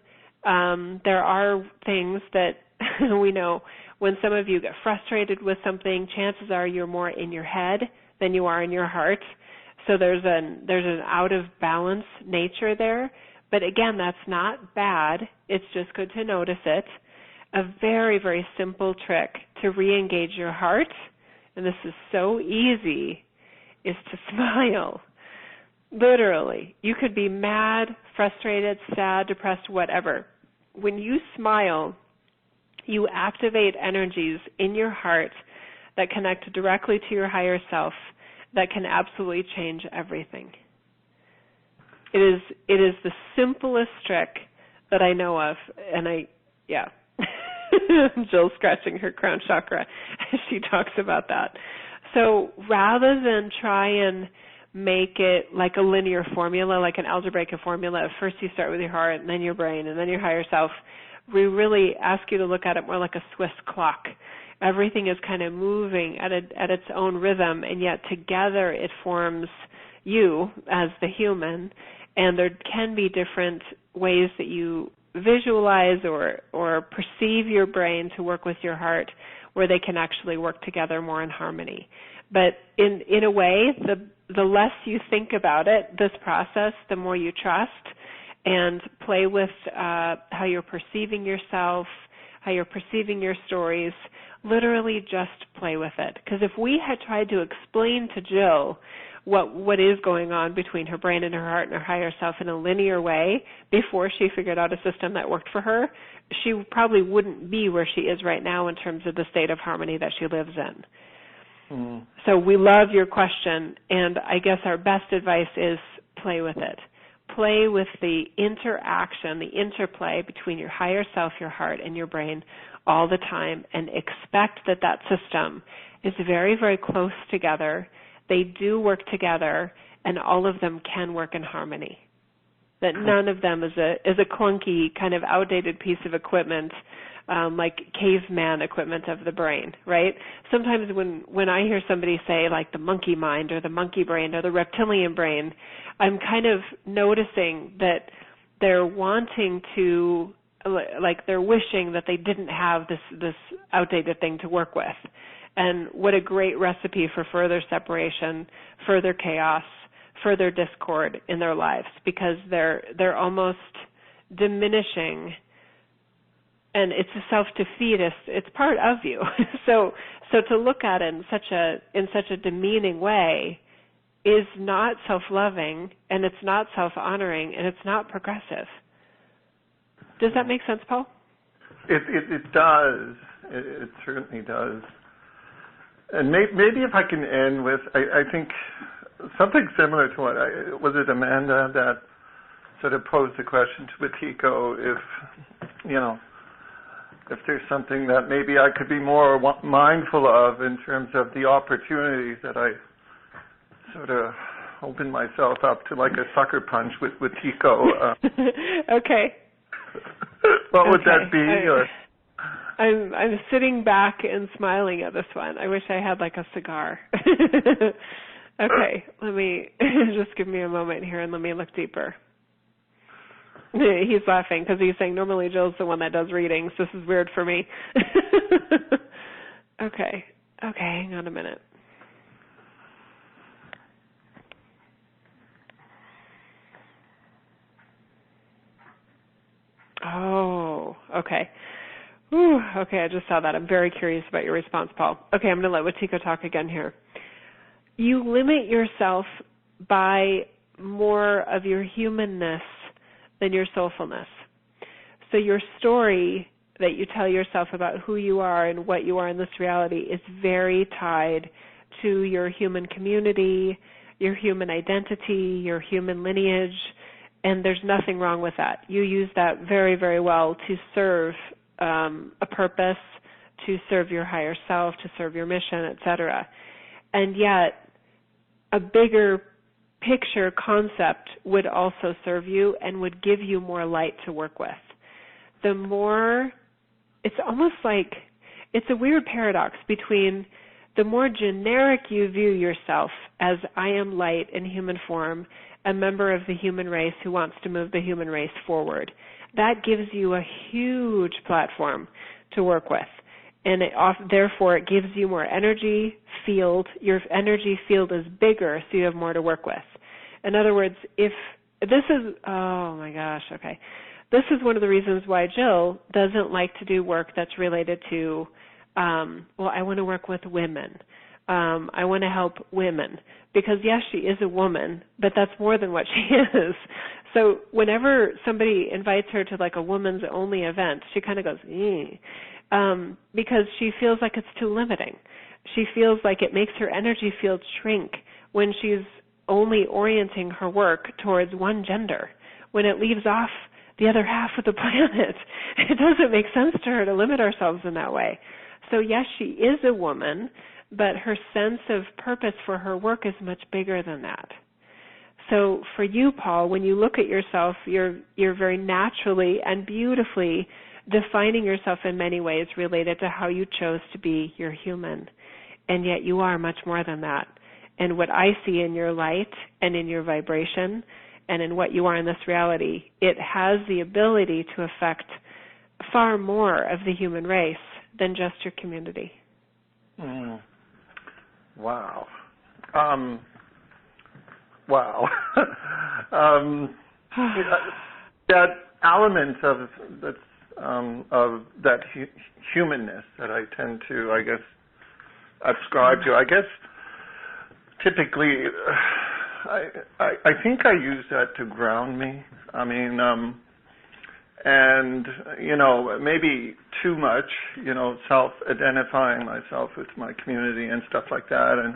There are things that we know when some of you get frustrated with something, chances are you're more in your head than you are in your heart. So there's an out of balance nature there. But again, that's not bad. It's just good to notice it. A very, very simple trick to re-engage your heart, and this is so easy, is to smile. Literally. You could be mad, frustrated, sad, depressed, whatever. When you smile, you activate energies in your heart that connect directly to your higher self that can absolutely change everything. It is the simplest trick that I know of, and Jill's scratching her crown chakra as she talks about that. So rather than try and make it like a linear formula, like an algebraic formula, first you start with your heart and then your brain and then your higher self, we really ask you to look at it more like a Swiss clock. Everything is kind of moving at its own rhythm, and yet together it forms you as the human, and there can be different ways that you visualize or perceive your brain to work with your heart where they can actually work together more in harmony. But in a way, the less you think about it, this process, the more you trust and play with how you're perceiving yourself, how you're perceiving your stories. Literally just play with it. Because if we had tried to explain to Jill what is going on between her brain and her heart and her higher self in a linear way before she figured out a system that worked for her, she probably wouldn't be where she is right now in terms of the state of harmony that she lives in. So we love your question, and I guess our best advice is play with it. Play with the interaction, the interplay between your higher self, your heart, and your brain all the time, and expect that system is very, very close together. They do work together, and all of them can work in harmony. that none of them is a clunky, kind of outdated piece of equipment, like caveman equipment of the brain, right? Sometimes when I hear somebody say like the monkey mind or the monkey brain or the reptilian brain, I'm kind of noticing that they're wanting to, like they're wishing that they didn't have this outdated thing to work with. And what a great recipe for further separation, further chaos, further discord in their lives, because they're almost diminishing, and it's a self-defeatist. It's part of you. So to look at it in such a demeaning way is not self-loving, and it's not self-honoring, and it's not progressive. Does that make sense, Paul? It does. It certainly does. And maybe if I can end with, I think something similar to what was it Amanda that sort of posed the question to Wetiko, if there's something that maybe I could be more mindful of in terms of the opportunities that I sort of open myself up to, like a sucker punch with Wetiko. Okay. What would that be? I'm sitting back and smiling at this one. I wish I had like a cigar. Okay, let me just give me a moment here and let me look deeper. He's laughing because he's saying normally Jill's the one that does readings. This is weird for me. Okay, hang on a minute. Oh, okay. Whew, okay, I just saw that. I'm very curious about your response, Paul. Okay, I'm going to let Wetiko talk again here. You limit yourself by more of your humanness than your soulfulness. So your story that you tell yourself about who you are and what you are in this reality is very tied to your human community, your human identity, your human lineage, and there's nothing wrong with that. You use that very, very well to serve a purpose, to serve your higher self, to serve your mission, etc. And yet, a bigger picture concept would also serve you and would give you more light to work with. The more, it's almost like, it's a weird paradox between the more generic you view yourself as I am light in human form, a member of the human race who wants to move the human race forward. That gives you a huge platform to work with. And therefore, it gives you more energy field. Your energy field is bigger, so you have more to work with. In other words, if this is, oh my gosh, okay. This is one of the reasons why Jill doesn't like to do work that's related to, I want to work with women. I want to help women. Because, yes, she is a woman, but that's more than what she is. So whenever somebody invites her to like a woman's only event, she kind of goes, because she feels like it's too limiting. She feels like it makes her energy field shrink when she's only orienting her work towards one gender, when it leaves off the other half of the planet. It doesn't make sense to her to limit ourselves in that way. So yes, she is a woman, but her sense of purpose for her work is much bigger than that. So for you, Paul, when you look at yourself, you're very naturally and beautifully defining yourself in many ways related to how you chose to be your human. And yet you are much more than that. And what I see in your light and in your vibration and in what you are in this reality, it has the ability to affect far more of the human race than just your community. Wow. That element of that humanness that I tend to, I guess, ascribe to. I guess typically, I think I use that to ground me. I mean, and maybe too much, self-identifying myself with my community and stuff like that, and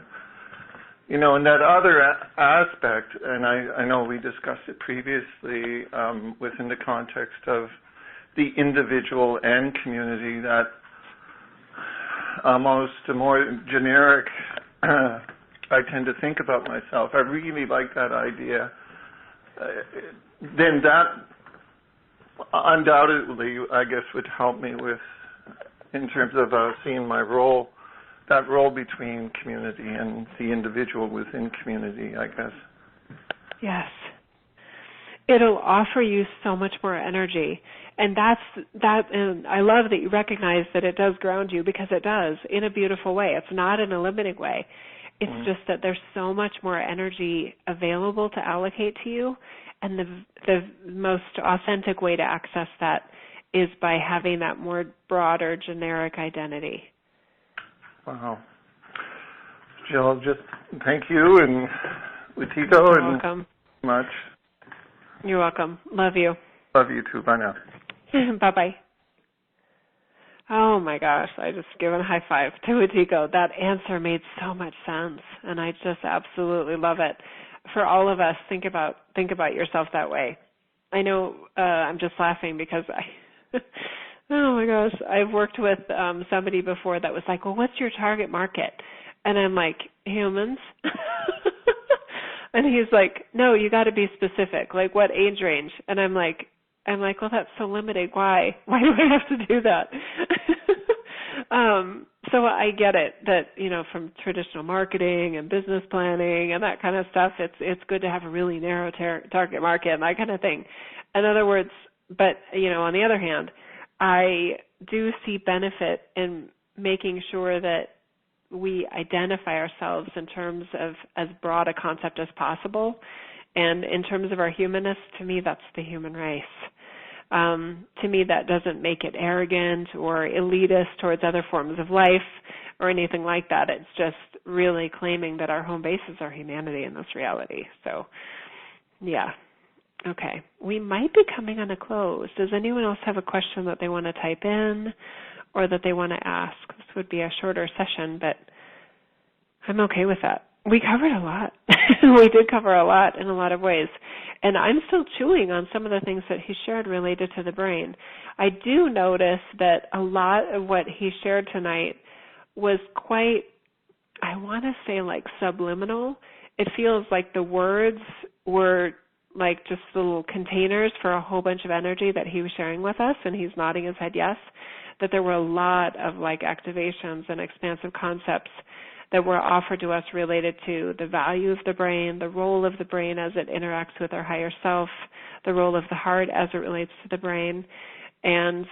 and that other aspect, and I know we discussed it previously within the context of the individual and community, that almost a more generic I tend to think about myself. I really like that idea. then that undoubtedly, I guess, would help me with, in terms of seeing my role, that role between community and the individual within community, I guess. Yes. It'll offer you so much more energy. And and I love that you recognize that it does ground you, because it does, in a beautiful way. It's not in a limiting way. It's just that there's so much more energy available to allocate to you, and the most authentic way to access that is by having that more broader, generic identity. Wow. Jill, just thank you, and Wetiko, You're and welcome. Much. You're welcome. Love you. Love you too. Bye now. Bye-bye. Oh, my gosh. I just given a high five to Wetiko. That answer made so much sense, and I just absolutely love it. For all of us, think about yourself that way. I know I'm just laughing because oh, my gosh, I've worked with somebody before that was like, well, what's your target market? And I'm like, humans? And he's like, no, you got to be specific. Like, what age range? And I'm like, well, that's so limited. Why? Why do I have to do that? So I get it that, from traditional marketing and business planning and that kind of stuff, it's good to have a really narrow target market and that kind of thing. In other words, but, on the other hand, I do see benefit in making sure that we identify ourselves in terms of as broad a concept as possible. And in terms of our humanness, to me, that's the human race. To me, that doesn't make it arrogant or elitist towards other forms of life or anything like that. It's just really claiming that our home base is our humanity in this reality. So, yeah. Okay. We might be coming on a close. Does anyone else have a question that they want to type in or that they want to ask? This would be a shorter session, but I'm okay with that. We covered a lot. We did cover a lot in a lot of ways. And I'm still chewing on some of the things that he shared related to the brain. I do notice that a lot of what he shared tonight was quite, I want to say, like subliminal. It feels like the words were like just little containers for a whole bunch of energy that he was sharing with us, and he's nodding his head yes, that there were a lot of like activations and expansive concepts that were offered to us related to the value of the brain, the role of the brain as it interacts with our higher self, the role of the heart as it relates to the brain, and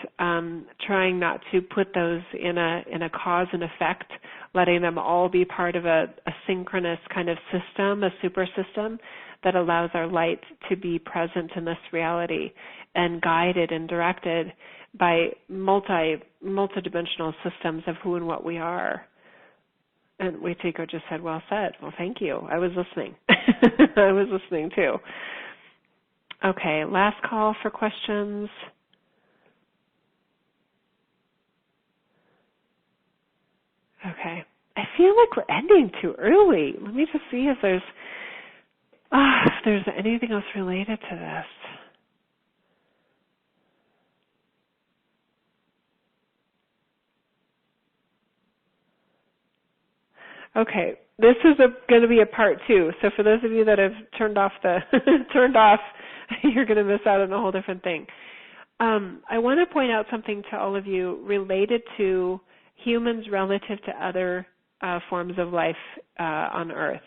trying not to put those in a cause and effect, letting them all be part of a synchronous kind of system, a super system that allows our light to be present in this reality and guided and directed by multidimensional systems of who and what we are. And Wetiko just said, well said. Well, thank you. I was listening. I was listening too. Okay, last call for questions. Okay. I feel like we're ending too early. Let me just see if there's anything else related to this. Okay, this is going to be a part 2. So for those of you that have turned off, you're going to miss out on a whole different thing. I want to point out something to all of you related to humans relative to other forms of life on Earth.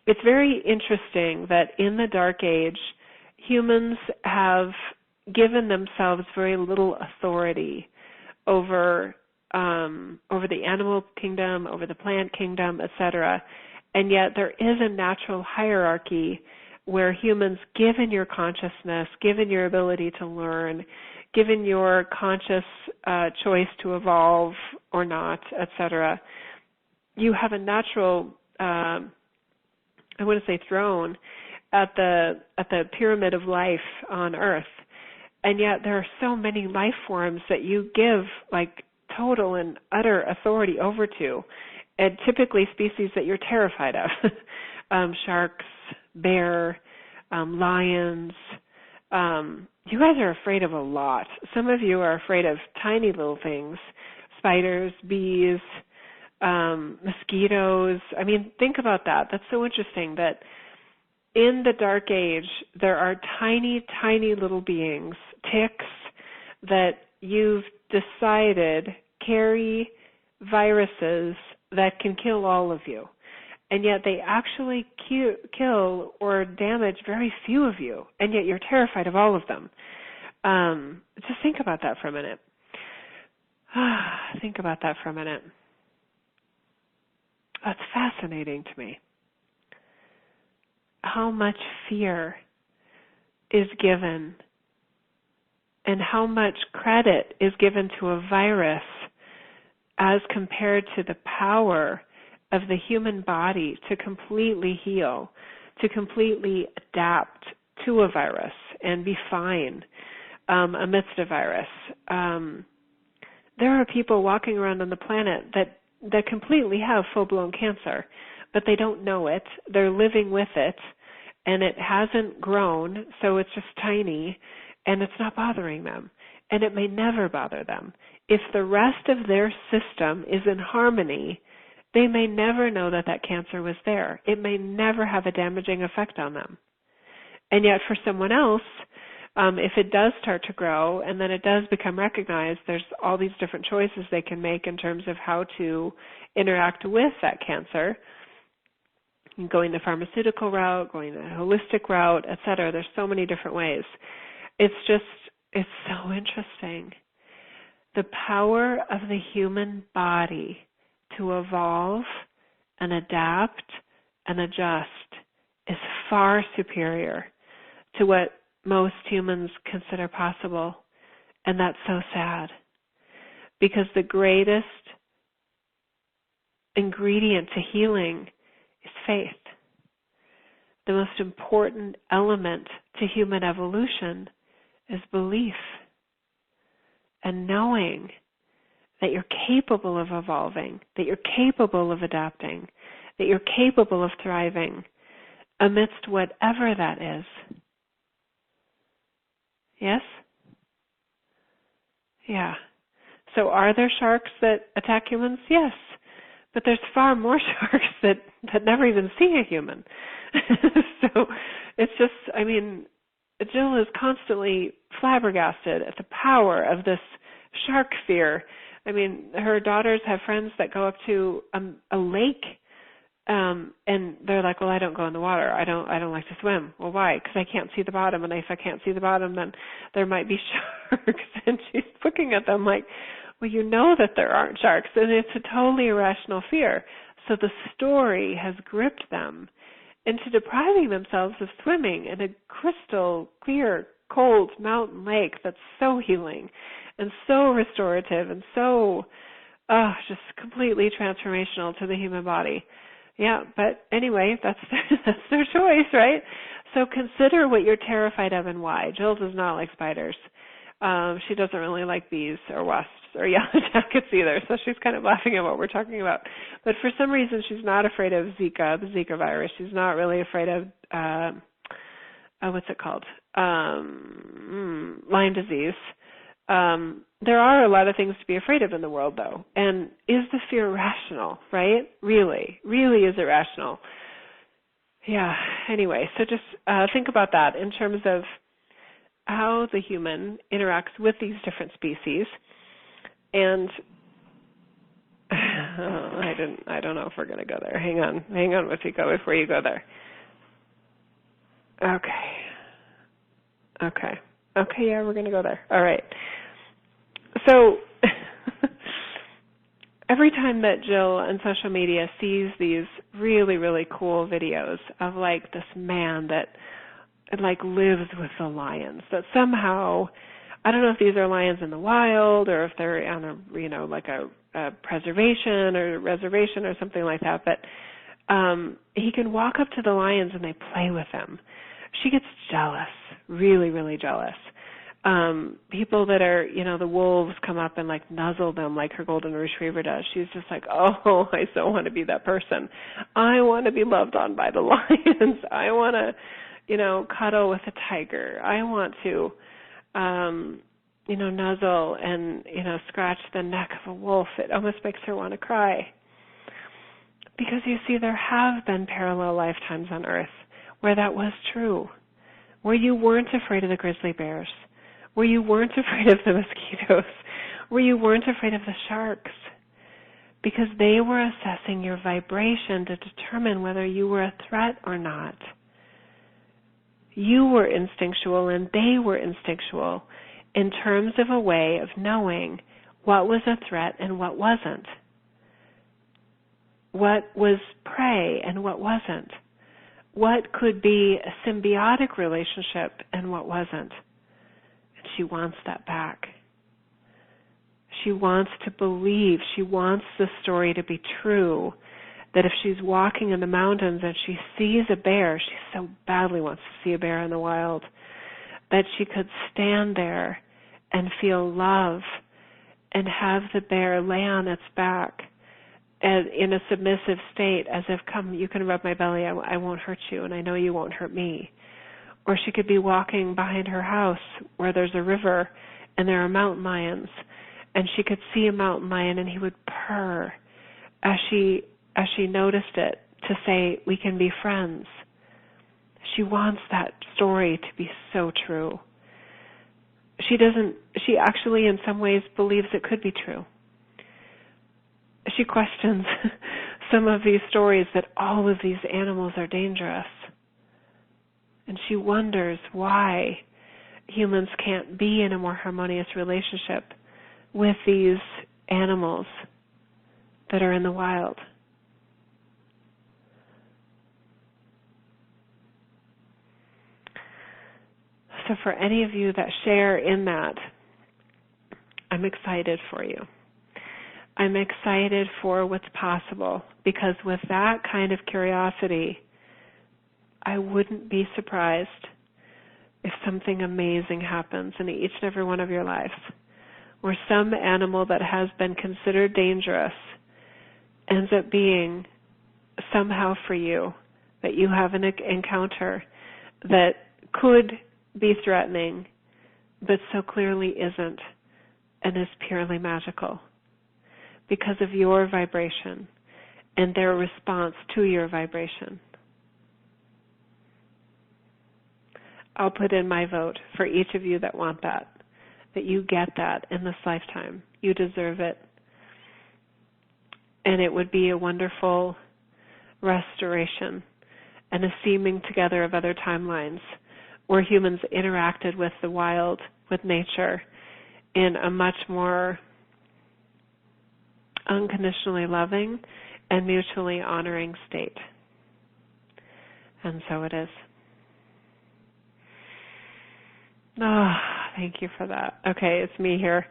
It's very interesting that in the Dark Age, humans have given themselves very little authority over the animal kingdom, over the plant kingdom, etc. And yet there is a natural hierarchy where humans, given your consciousness, given your ability to learn, given your conscious choice to evolve or not, etc., you have a natural, I want to say throne at the pyramid of life on Earth. And yet there are so many life forms that you give like total and utter authority over to, and typically species that you're terrified of. Sharks, bear, lions. You guys are afraid of a lot. Some of you are afraid of tiny little things, spiders, bees, mosquitoes. I mean, think about that. That's so interesting that in the dark age, there are tiny, tiny little beings, ticks, that you've decided carry viruses that can kill all of you. And yet they actually kill or damage very few of you, and yet you're terrified of all of them. Just think about that for a minute. Think about that for a minute. That's fascinating to me. How much fear is given and how much credit is given to a virus as compared to the power of the human body to completely heal, to completely adapt to a virus and be fine amidst a virus. There are people walking around on the planet that completely have full-blown cancer, but they don't know it. They're living with it, and it hasn't grown, so it's just tiny, and it's not bothering them, and it may never bother them. If the rest of their system is in harmony, they may never know that cancer was there. It may never have a damaging effect on them. And yet for someone else, if it does start to grow and then it does become recognized, there's all these different choices they can make in terms of how to interact with that cancer. Going the pharmaceutical route, going the holistic route, et cetera. There's so many different ways. It's so interesting. The power of the human body to evolve and adapt and adjust is far superior to what most humans consider possible. And that's so sad, because the greatest ingredient to healing is faith. The most important element to human evolution is belief and knowing that you're capable of evolving, that you're capable of adapting, that you're capable of thriving amidst whatever that is. Yes? Yeah. So are there sharks that attack humans? Yes. But there's far more sharks that never even see a human. So it's just, Jill is constantly flabbergasted at the power of this shark fear. Her daughters have friends that go up to a lake, and they're like, well, I don't go in the water. I don't like to swim. Well, why? Because I can't see the bottom, and if I can't see the bottom, then there might be sharks. And she's looking at them like, well, you know that there aren't sharks, and it's a totally irrational fear. So the story has gripped them into depriving themselves of swimming in a crystal clear, cold mountain lake that's so healing and so restorative and so just completely transformational to the human body. Yeah, but anyway, that's their choice, right? So consider what you're terrified of and why. Jill does not like spiders. She doesn't really like bees or wasps or yellow jackets either, so she's kind of laughing at what we're talking about. But for some reason, she's not afraid of Zika, the Zika virus. She's not really afraid of, what's it called? Lyme disease. There are a lot of things to be afraid of in the world, though. And is the fear rational, right? Really, really is it rational? Yeah, anyway, so just think about that in terms of how the human interacts with these different species. And I don't know if we're going to go there. Hang on, Wetiko, before you go there. Okay, yeah, we're going to go there. All right. So every time that Jill on social media sees these really, really cool videos of like this man that like lives with the lions, that somehow, I don't know if these are lions in the wild or if they're on a, like a preservation or reservation or something like that, but he can walk up to the lions and they play with him. She gets jealous, really, really jealous. People that are, the wolves come up and like nuzzle them like her golden retriever does. She's just like, oh, I so want to be that person. I want to be loved on by the lions. I want to, cuddle with a tiger. I want to, nuzzle and, scratch the neck of a wolf. It almost makes her want to cry. Because you see, there have been parallel lifetimes on Earth where that was true, where you weren't afraid of the grizzly bears, where you weren't afraid of the mosquitoes, where you weren't afraid of the sharks, because they were assessing your vibration to determine whether you were a threat or not. You were instinctual and they were instinctual in terms of a way of knowing what was a threat and what wasn't. What was prey and what wasn't. What could be a symbiotic relationship and what wasn't. And she wants that back. She wants to believe, she wants the story to be true, that if she's walking in the mountains and she sees a bear, she so badly wants to see a bear in the wild, that she could stand there and feel love and have the bear lay on its back and in a submissive state as if, come, you can rub my belly, I won't hurt you, and I know you won't hurt me. Or she could be walking behind her house where there's a river and there are mountain lions, and she could see a mountain lion and he would purr as she noticed it to say, we can be friends. She wants that story to be so true. She actually in some ways believes it could be true. She questions some of these stories that all of these animals are dangerous. And she wonders why humans can't be in a more harmonious relationship with these animals that are in the wild. So for any of you that share in that, I'm excited for you. I'm excited for what's possible, because with that kind of curiosity, I wouldn't be surprised if something amazing happens in each and every one of your lives, where some animal that has been considered dangerous ends up being somehow for you, that you have an encounter that could be threatening, but so clearly isn't, and is purely magical because of your vibration and their response to your vibration. I'll put in my vote for each of you that want that you get that in this lifetime. You deserve it. And it would be a wonderful restoration and a seaming together of other timelines where humans interacted with the wild, with nature, in a much more unconditionally loving and mutually honoring state. And so it is. Oh, thank you for that. Okay, it's me here.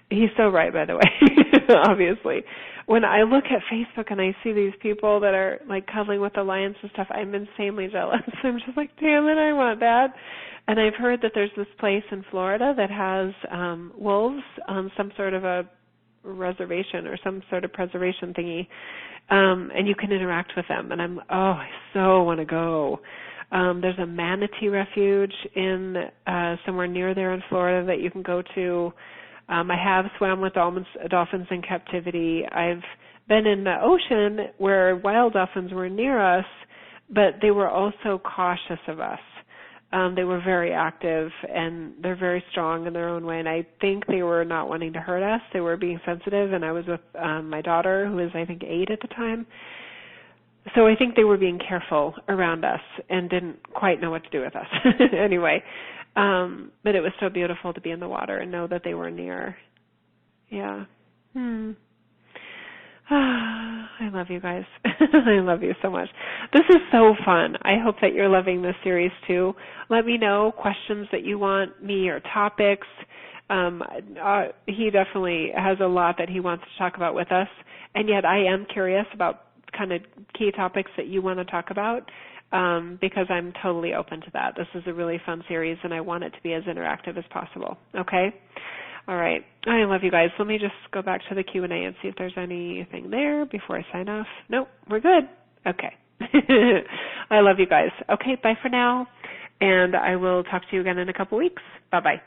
He's so right, by the way, obviously. When I look at Facebook and I see these people that are like cuddling with the lions and stuff, I'm insanely jealous. I'm just like, damn it, I want that. And I've heard that there's this place in Florida that has wolves on some sort of a reservation or some sort of preservation thingy, and you can interact with them. And I so want to go. There's a manatee refuge in somewhere near there in Florida that you can go to. I have swam with dolphins in captivity. I've been in the ocean where wild dolphins were near us, but they were also cautious of us. They were very active, and they're very strong in their own way, and I think they were not wanting to hurt us. They were being sensitive, and I was with my daughter, who was, I think, 8 at the time. So I think they were being careful around us and didn't quite know what to do with us. Anyway, but it was so beautiful to be in the water and know that they were near. Yeah. I love you guys. I love you so much. This is so fun. I hope that you're loving this series too. Let me know questions that you want me or topics. He definitely has a lot that he wants to talk about with us, and yet I am curious about kind of key topics that you want to talk about, because I'm totally open to that. This is a really fun series, and I want it to be as interactive as possible. Okay? All right. I love you guys. Let me just go back to the Q&A and see if there's anything there before I sign off. Nope, we're good. Okay. I love you guys. Okay, bye for now, and I will talk to you again in a couple weeks. Bye-bye.